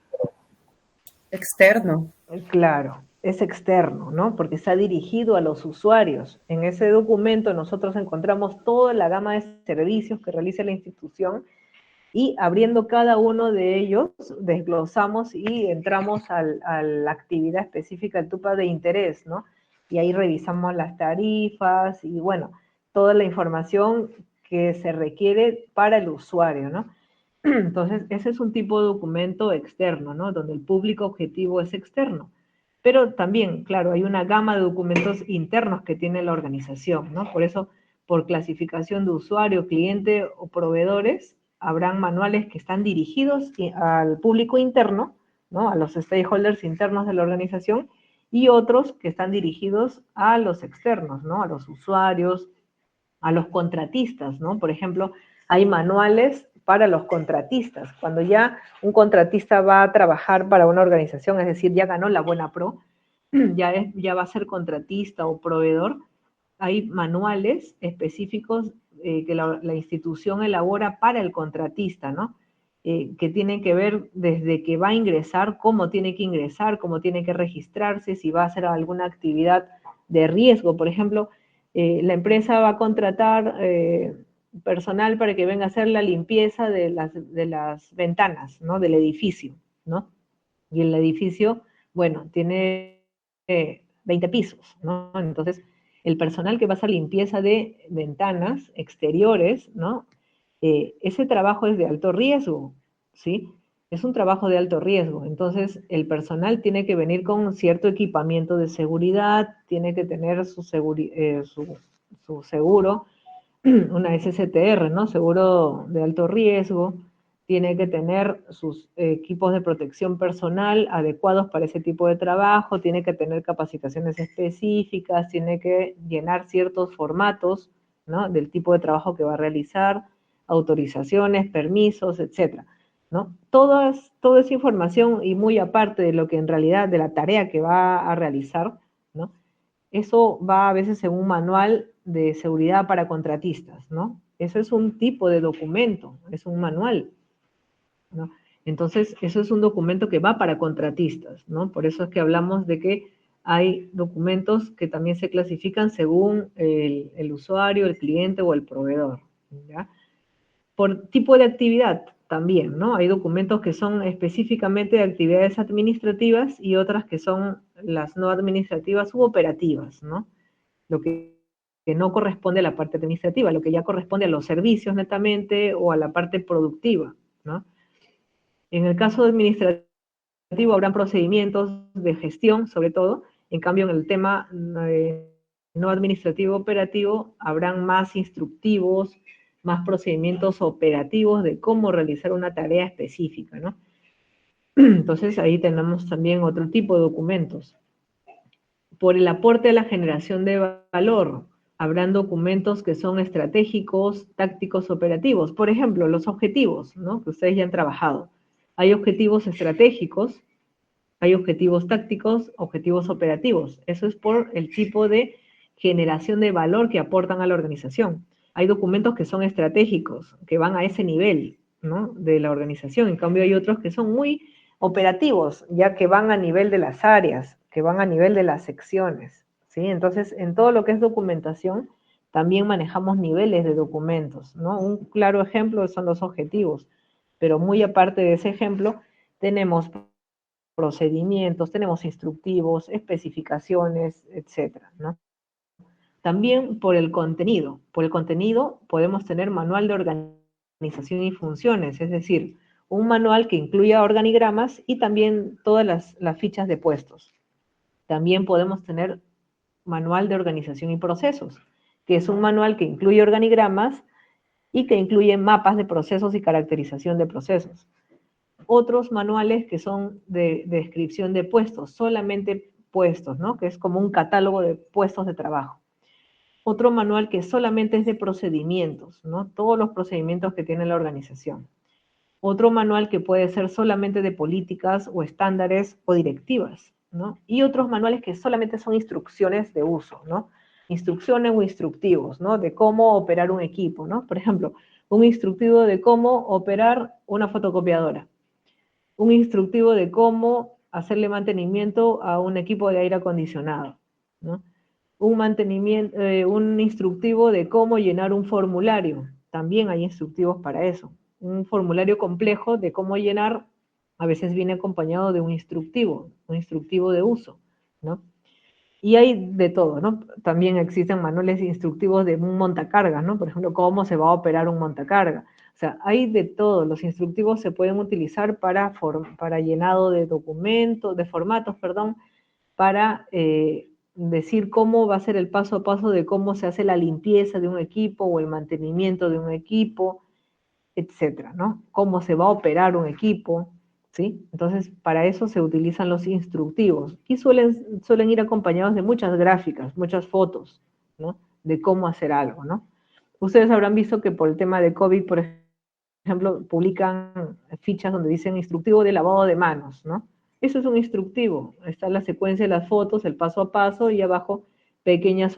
Speaker 6: Externo.
Speaker 1: Claro, es externo, ¿no? Porque está dirigido a los usuarios. En ese documento nosotros encontramos toda la gama de servicios que realiza la institución y abriendo cada uno de ellos, desglosamos y entramos a la actividad específica del TUPA de interés, ¿no? Y ahí revisamos las tarifas y, bueno, toda la información que se requiere para el usuario, ¿no? Entonces, ese es un tipo de documento externo, ¿no? Donde el público objetivo es externo. Pero también, claro, hay una gama de documentos internos que tiene la organización, ¿no? Por eso, por clasificación de usuario, cliente o proveedores, habrán manuales que están dirigidos al público interno, ¿no? A los stakeholders internos de la organización, y otros que están dirigidos a los externos, ¿no? A los usuarios, a los contratistas, ¿no? Por ejemplo, hay manuales para los contratistas. Cuando ya un contratista va a trabajar para una organización, es decir, ya ganó la Buena Pro, ya va a ser contratista o proveedor, hay manuales específicos que la institución elabora para el contratista, ¿no? Que tienen que ver desde que va a ingresar, cómo tiene que ingresar, cómo tiene que registrarse, si va a hacer alguna actividad de riesgo. Por ejemplo, la empresa va a contratar personal para que venga a hacer la limpieza de las ventanas, ¿no? Del edificio, ¿no? Y el edificio, bueno, tiene 20 pisos, ¿no? Entonces, el personal que va a hacer limpieza de ventanas exteriores, ¿no? Ese trabajo es de alto riesgo, ¿sí? Es un trabajo de alto riesgo. Entonces, el personal tiene que venir con cierto equipamiento de seguridad, tiene que tener su seguro, una SSTR, ¿no? Seguro de alto riesgo, tiene que tener sus equipos de protección personal adecuados para ese tipo de trabajo, tiene que tener capacitaciones específicas, tiene que llenar ciertos formatos, ¿no? Del tipo de trabajo que va a realizar, autorizaciones, permisos, etcétera, ¿no? Toda esa información y muy aparte de lo que en realidad, de la tarea que va a realizar, ¿no? Eso va a veces en un manual de seguridad para contratistas, ¿no? Eso es un tipo de documento, es un manual, ¿no? Entonces, eso es un documento que va para contratistas, ¿no? Por eso es que hablamos de que hay documentos que también se clasifican según el usuario, el cliente o el proveedor, ¿ya? Por tipo de actividad también, ¿no? Hay documentos que son específicamente de actividades administrativas y otras que son las no administrativas u operativas, ¿no? Lo que no corresponde a la parte administrativa, lo que ya corresponde a los servicios netamente o a la parte productiva, ¿no? En el caso administrativo habrán procedimientos de gestión, sobre todo, en cambio en el tema no administrativo operativo habrán más instructivos, más procedimientos operativos de cómo realizar una tarea específica, ¿no? Entonces ahí tenemos también otro tipo de documentos. Por el aporte a la generación de valor, habrán documentos que son estratégicos, tácticos, operativos. Por ejemplo, los objetivos, ¿no? Que ustedes ya han trabajado. Hay objetivos estratégicos, hay objetivos tácticos, objetivos operativos. Eso es por el tipo de generación de valor que aportan a la organización. Hay documentos que son estratégicos, que van a ese nivel, ¿no? De la organización. En cambio, hay otros que son muy operativos, ya que van a nivel de las áreas, que van a nivel de las secciones, ¿sí? Entonces, en todo lo que es documentación, también manejamos niveles de documentos, ¿no? Un claro ejemplo son los objetivos, pero muy aparte de ese ejemplo, tenemos procedimientos, tenemos instructivos, especificaciones, etcétera, ¿no? También por el contenido. Por el contenido podemos tener manual de organización y funciones, es decir, un manual que incluya organigramas y también todas las fichas de puestos. También podemos tener manual de organización y procesos, que es un manual que incluye organigramas y que incluye mapas de procesos y caracterización de procesos. otros manuales que son de descripción de puestos, solamente puestos, ¿no? Que es como un catálogo de puestos de trabajo. Otro manual que solamente es de procedimientos, ¿no? Todos los procedimientos que tiene la organización. Otro manual que puede ser solamente de políticas o estándares o directivas, ¿no? Y otros manuales que solamente son instrucciones de uso, ¿no? Instrucciones o instructivos, ¿no? De cómo operar un equipo, ¿no? Por ejemplo, un instructivo de cómo operar una fotocopiadora. Un instructivo de cómo hacerle mantenimiento a un equipo de aire acondicionado, ¿no? Un instructivo de cómo llenar un formulario. También hay instructivos para eso. Un formulario complejo de cómo llenar, a veces viene acompañado de un instructivo de uso, ¿no? Y hay de todo, ¿no? También existen manuales instructivos de un montacargas, ¿no? Por ejemplo, cómo se va a operar un montacarga. O sea, hay de todo. Los instructivos se pueden utilizar para llenado de documentos, de formatos, perdón, para decir cómo va a ser el paso a paso de cómo se hace la limpieza de un equipo o el mantenimiento de un equipo, etcétera, ¿no? Cómo se va a operar un equipo, ¿sí? Entonces, para eso se utilizan los instructivos y suelen ir acompañados de muchas gráficas, muchas fotos, ¿no? De cómo hacer algo, ¿no? Ustedes habrán visto que por el tema de COVID, por ejemplo, publican fichas donde dicen instructivo de lavado de manos, ¿no? Eso es un instructivo. Está la secuencia de las fotos, el paso a paso y abajo pequeñas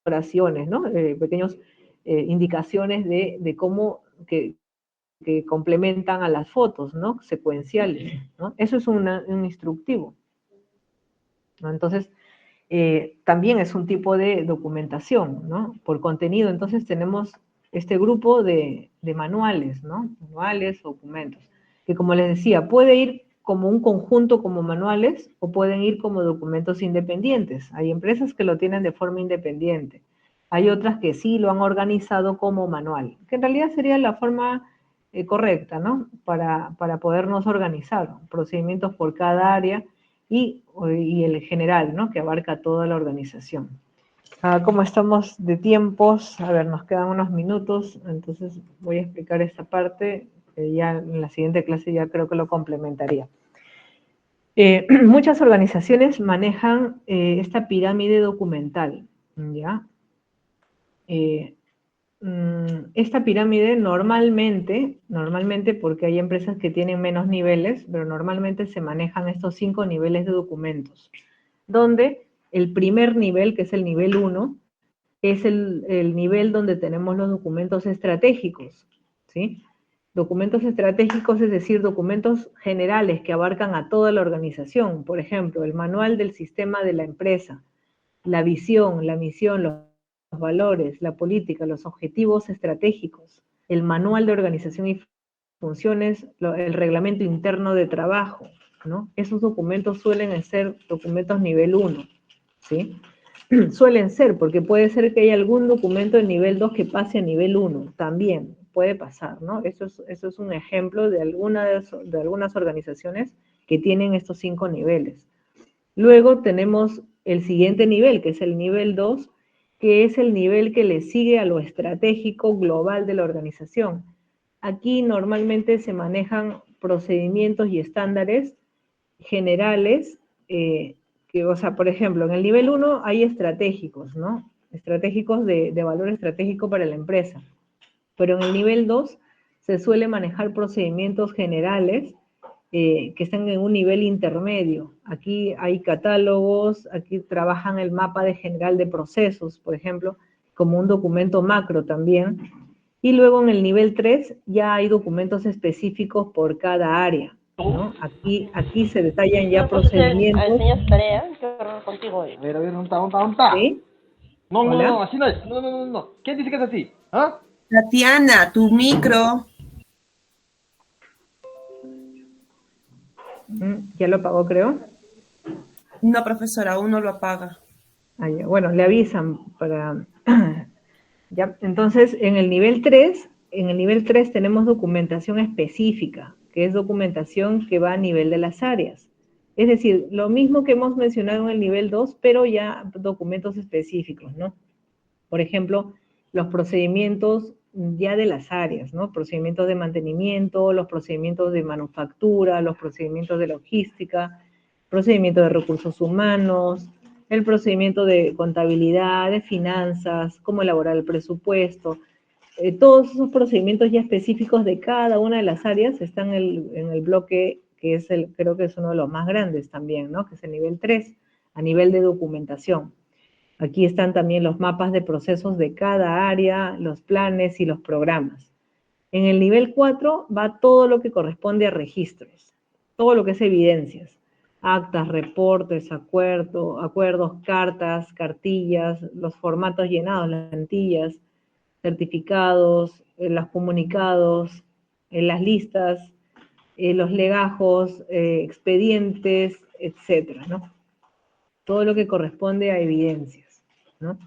Speaker 1: oraciones, ¿no? Pequeñas indicaciones de cómo que complementan a las fotos, ¿no? Secuenciales, ¿no? Eso es un instructivo, ¿no? Entonces, también es un tipo de documentación, ¿no? Por contenido, entonces tenemos este grupo de manuales, ¿no? Manuales, documentos, que como les decía, puede ir como un conjunto como manuales o pueden ir como documentos independientes. Hay empresas que lo tienen de forma independiente. Hay otras que sí lo han organizado como manual, que en realidad sería la forma correcta, ¿no? Para podernos organizar, procedimientos por cada área y el general, ¿no? Que abarca toda la organización. Como estamos de tiempos, a ver, nos quedan unos minutos, entonces voy a explicar esta parte, ya en la siguiente clase ya creo que lo complementaría. Muchas organizaciones manejan esta pirámide documental, ¿ya? Esta pirámide normalmente, porque hay empresas que tienen menos niveles, pero normalmente se manejan estos 5 niveles de documentos, donde el primer nivel, que es el nivel 1, es el nivel donde tenemos los documentos estratégicos, ¿sí? Documentos estratégicos, es decir, documentos generales que abarcan a toda la organización. Por ejemplo, el manual del sistema de la empresa, la visión, la misión, los valores, la política, los objetivos estratégicos, el manual de organización y funciones, el reglamento interno de trabajo, ¿no? Esos documentos suelen ser documentos nivel 1, ¿sí? Suelen ser, porque puede ser que haya algún documento de nivel 2 que pase a nivel 1, también puede pasar, ¿no? Eso es un ejemplo de algunas organizaciones que tienen estos 5 niveles. Luego tenemos el siguiente nivel, que es el nivel 2, que es el nivel que le sigue a lo estratégico global de la organización. Aquí normalmente se manejan procedimientos y estándares generales, o sea, por ejemplo, en el nivel 1 hay estratégicos, ¿no? Estratégicos de valor estratégico para la empresa. Pero en el nivel 2 se suele manejar procedimientos generales que están en un nivel intermedio. Aquí hay catálogos, aquí trabajan el mapa general de procesos, por ejemplo, como un documento macro también. Y luego en el nivel 3 ya hay documentos específicos por cada área, ¿no? Aquí se detallan ya procedimientos.
Speaker 11: ¿Enseñas tarea? ¿Qué horror contigo? A ver, ¿dónde está?
Speaker 1: ¿Sí?
Speaker 11: No, así no es. No. ¿Quién dice que es así? ¿Ah?
Speaker 6: Tatiana, tu micro.
Speaker 1: ¿Ya lo apagó, creo?
Speaker 6: No, profesora, aún no lo apaga.
Speaker 1: Bueno, le avisan para... ya, entonces, en el nivel 3 tenemos documentación específica, que es documentación que va a nivel de las áreas. Es decir, lo mismo que hemos mencionado en el nivel 2, pero ya documentos específicos, ¿no? Por ejemplo, los procedimientos ya de las áreas, ¿no? Procedimientos de mantenimiento, los procedimientos de manufactura, los procedimientos de logística, procedimiento de recursos humanos, el procedimiento de contabilidad, de finanzas, cómo elaborar el presupuesto. Todos esos procedimientos ya específicos de cada una de las áreas están en el bloque que es creo que es uno de los más grandes también, ¿no? Que es el nivel 3, a nivel de documentación. Aquí están también los mapas de procesos de cada área, los planes y los programas. En el nivel 4 va todo lo que corresponde a registros, todo lo que es evidencias, actas, reportes, acuerdos, cartas, cartillas, los formatos llenados, las plantillas, certificados, los comunicados, las listas, los legajos, expedientes, etcétera, ¿no? Todo lo que corresponde a evidencias, ¿no?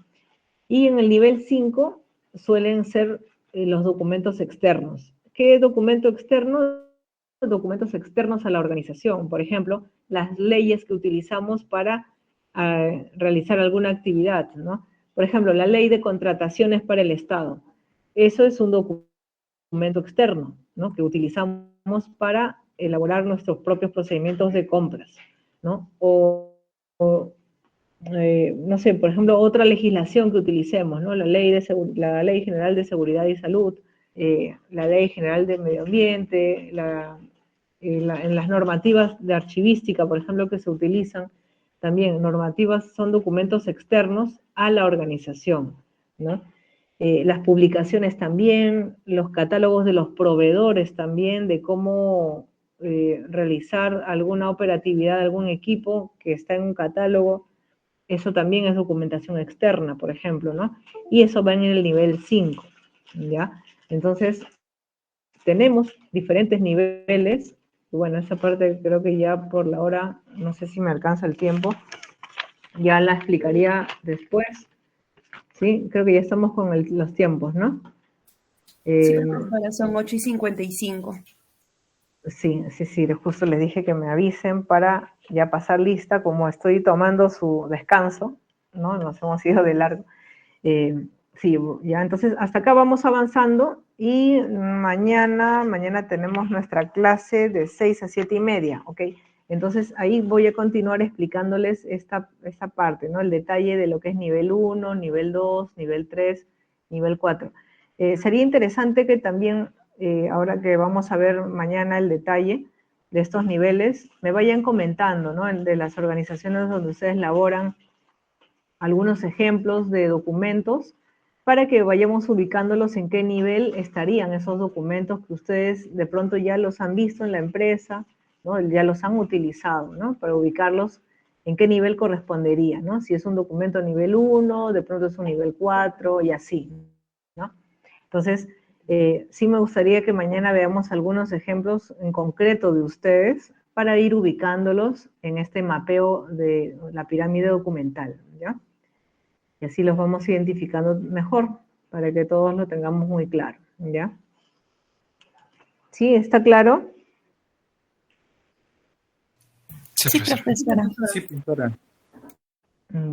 Speaker 1: Y en el nivel 5 suelen ser los documentos externos. ¿Qué documento externo? Documentos externos a la organización, por ejemplo, las leyes que utilizamos para realizar alguna actividad, ¿no? Por ejemplo, la ley de contrataciones para el Estado. Eso es un documento externo, ¿no? Que utilizamos para elaborar nuestros propios procedimientos de compras, ¿no? No sé, por ejemplo, otra legislación que utilicemos, ¿no? La Ley General de Seguridad y Salud, la Ley General de Medio Ambiente, en las normativas de archivística, por ejemplo, que se utilizan, también normativas son documentos externos a la organización, ¿no? Las publicaciones también, los catálogos de los proveedores también, de cómo realizar alguna operatividad de algún equipo que está en un catálogo, eso también es documentación externa, por ejemplo, ¿no? Y eso va en el nivel 5, ¿ya? Entonces, tenemos diferentes niveles. Bueno, esa parte creo que ya por la hora, no sé si me alcanza el tiempo, ya la explicaría después, ¿sí? Creo que ya estamos con los tiempos, ¿no?
Speaker 6: Sí, ahora son 8:55.
Speaker 1: Sí, justo les dije que me avisen para ya pasar lista, como estoy tomando su descanso, ¿no? Nos hemos ido de largo. Sí, ya, entonces hasta acá vamos avanzando y mañana tenemos nuestra clase de 6 a 7:30, ¿ok? Entonces ahí voy a continuar explicándoles esta parte, ¿no? El detalle de lo que es nivel 1, nivel 2, nivel 3, nivel 4. Sería interesante que también, ahora que vamos a ver mañana el detalle de estos niveles, me vayan comentando, ¿no? De las organizaciones donde ustedes laboran, algunos ejemplos de documentos, para que vayamos ubicándolos en qué nivel estarían esos documentos que ustedes de pronto ya los han visto en la empresa, ¿no? Ya los han utilizado, ¿no? Para ubicarlos en qué nivel correspondería, ¿no? Si es un documento nivel 1, de pronto es un nivel 4 y así, ¿no? Entonces, sí me gustaría que mañana veamos algunos ejemplos en concreto de ustedes para ir ubicándolos en este mapeo de la pirámide documental, ¿ya? Y así los vamos identificando mejor, para que todos lo tengamos muy claro, ¿ya? ¿Sí? ¿Está claro?
Speaker 4: Sí, profesora.
Speaker 2: Sí, profesora.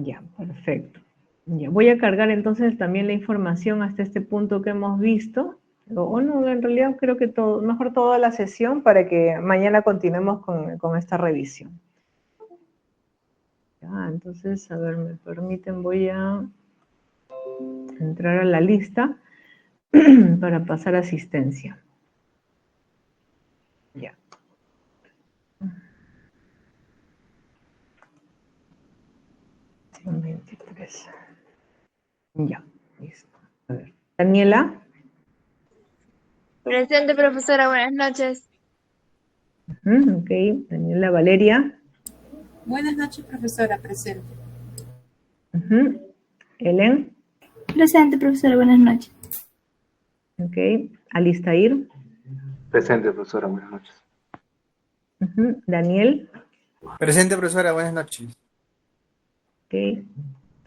Speaker 1: Ya, perfecto. Ya, voy a cargar entonces también la información hasta este punto que hemos visto. O no, en realidad creo que mejor toda la sesión para que mañana continuemos con esta revisión. Ya, entonces, a ver, me permiten, voy a entrar a la lista para pasar asistencia. Ya. Son 23. Ya, listo. A ver. Daniela.
Speaker 12: Presente, profesora, buenas noches.
Speaker 1: Ok, Daniela. Valeria.
Speaker 4: Buenas noches, profesora, presente.
Speaker 1: Helen.
Speaker 12: Presente, profesora, buenas noches.
Speaker 1: Ok, Alistair.
Speaker 13: Presente, profesora, buenas noches.
Speaker 1: Daniel.
Speaker 2: Presente, profesora, buenas noches.
Speaker 1: Ok,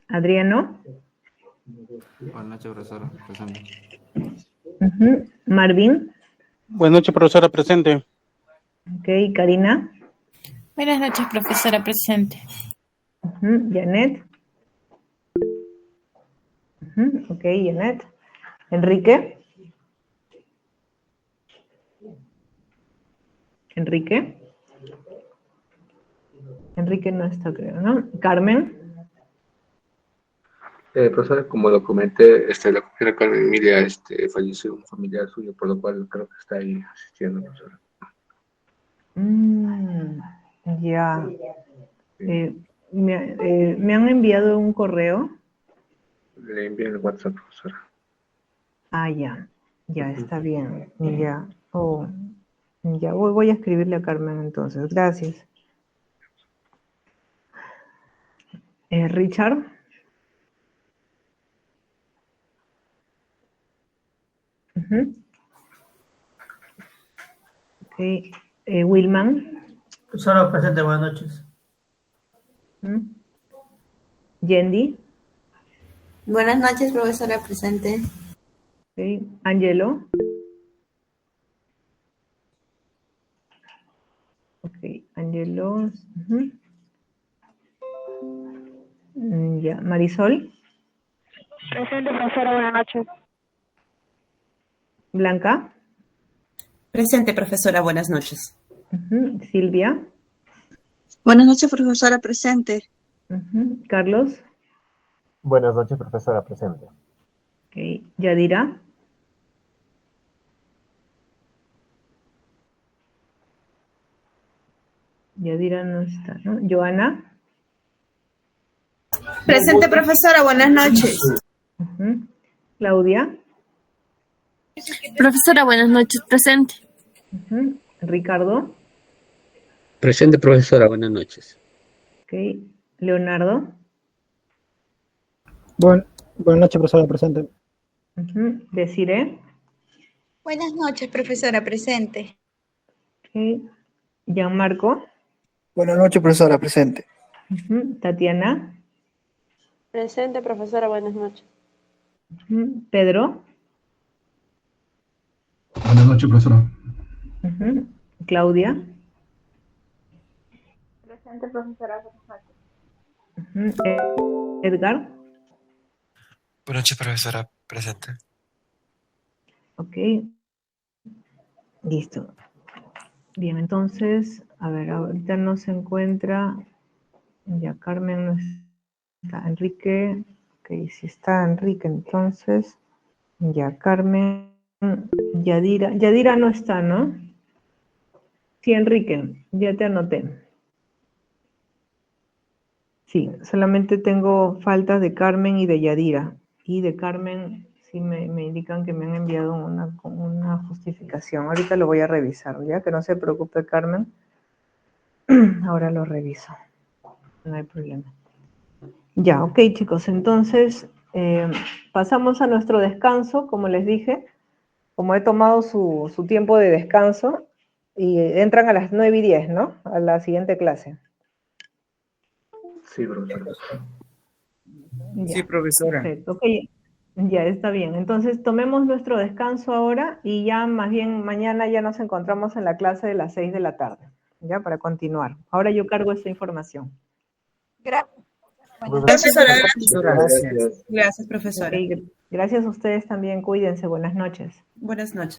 Speaker 1: Adriano.
Speaker 14: Buenas noches, profesora, presente.
Speaker 1: Marvin.
Speaker 15: Buenas noches, profesora, presente.
Speaker 1: Ok, Karina.
Speaker 4: Buenas noches, profesora, presente.
Speaker 1: Janet. Ok, Janet. Enrique. Enrique. Enrique no está, creo, ¿no? Carmen.
Speaker 13: Profesora, como lo comenté, la compañera Carmen Emilia falleció un familiar suyo, por lo cual creo que está ahí asistiendo, profesora.
Speaker 1: Ya. Me han enviado un correo.
Speaker 13: Le envío el WhatsApp, profesora.
Speaker 1: Ya. Ya, está bien. Ya. Ya, voy a escribirle a Carmen entonces. Gracias. Richard. Ok. Wilman.
Speaker 5: Profesora presente, buenas noches.
Speaker 1: Yendi.
Speaker 7: Buenas noches, profesora presente.
Speaker 1: Ok. Angelo. Ok, Angelo. Ya, Marisol.
Speaker 12: Presente, profesora, buenas noches.
Speaker 1: Blanca.
Speaker 6: Presente, profesora, buenas noches.
Speaker 1: Silvia.
Speaker 7: Buenas noches, profesora presente.
Speaker 1: Carlos.
Speaker 9: Buenas noches, profesora presente.
Speaker 1: Ok, Yadira. Yadira no está, ¿no? Joana.
Speaker 6: Presente, profesora, buenas noches.
Speaker 1: Claudia.
Speaker 12: Profesora, buenas noches, presente.
Speaker 1: Ricardo.
Speaker 16: Presente, profesora, buenas noches.
Speaker 1: Ok, Leonardo.
Speaker 15: Buenas noches, profesora presente.
Speaker 1: Desiree.
Speaker 8: Buenas noches, profesora, presente.
Speaker 1: Ok, Gianmarco.
Speaker 2: Buenas noches, profesora presente.
Speaker 1: Tatiana.
Speaker 12: Presente, profesora, buenas noches.
Speaker 1: Pedro.
Speaker 10: Buenas noches, profesora.
Speaker 1: Claudia.
Speaker 12: Presente, profesora, buenas
Speaker 1: noches. Edgar.
Speaker 3: Buenas noches, profesora presente.
Speaker 1: Ok. Listo. Bien, entonces, a ver, ahorita no se encuentra. Ya Carmen no está. Enrique. Ok, si está Enrique, entonces. Ya Carmen. Yadira. Yadira no está, ¿no? Sí, Enrique, ya te anoté. Sí, solamente tengo faltas de Carmen y de Yadira. Y de Carmen sí me indican que me han enviado una justificación. Ahorita lo voy a revisar, ¿ya? Que no se preocupe, Carmen. Ahora lo reviso. No hay problema. Ya, ok, chicos. Entonces, pasamos a nuestro descanso, como les dije. Como he tomado su tiempo de descanso, y entran a las 9:10, ¿no? A la siguiente clase.
Speaker 13: Sí, profesora.
Speaker 1: Ya,
Speaker 2: Sí, profesora.
Speaker 1: perfecto, ok. Ya está bien. Entonces, tomemos nuestro descanso ahora y ya más bien mañana ya nos encontramos en la clase de las 6 de la tarde, ya para continuar. Ahora yo cargo esta información.
Speaker 8: Gracias.
Speaker 6: Gracias, profesora.
Speaker 1: Ok, gracias a ustedes también. Cuídense. Buenas noches.
Speaker 6: Buenas noches.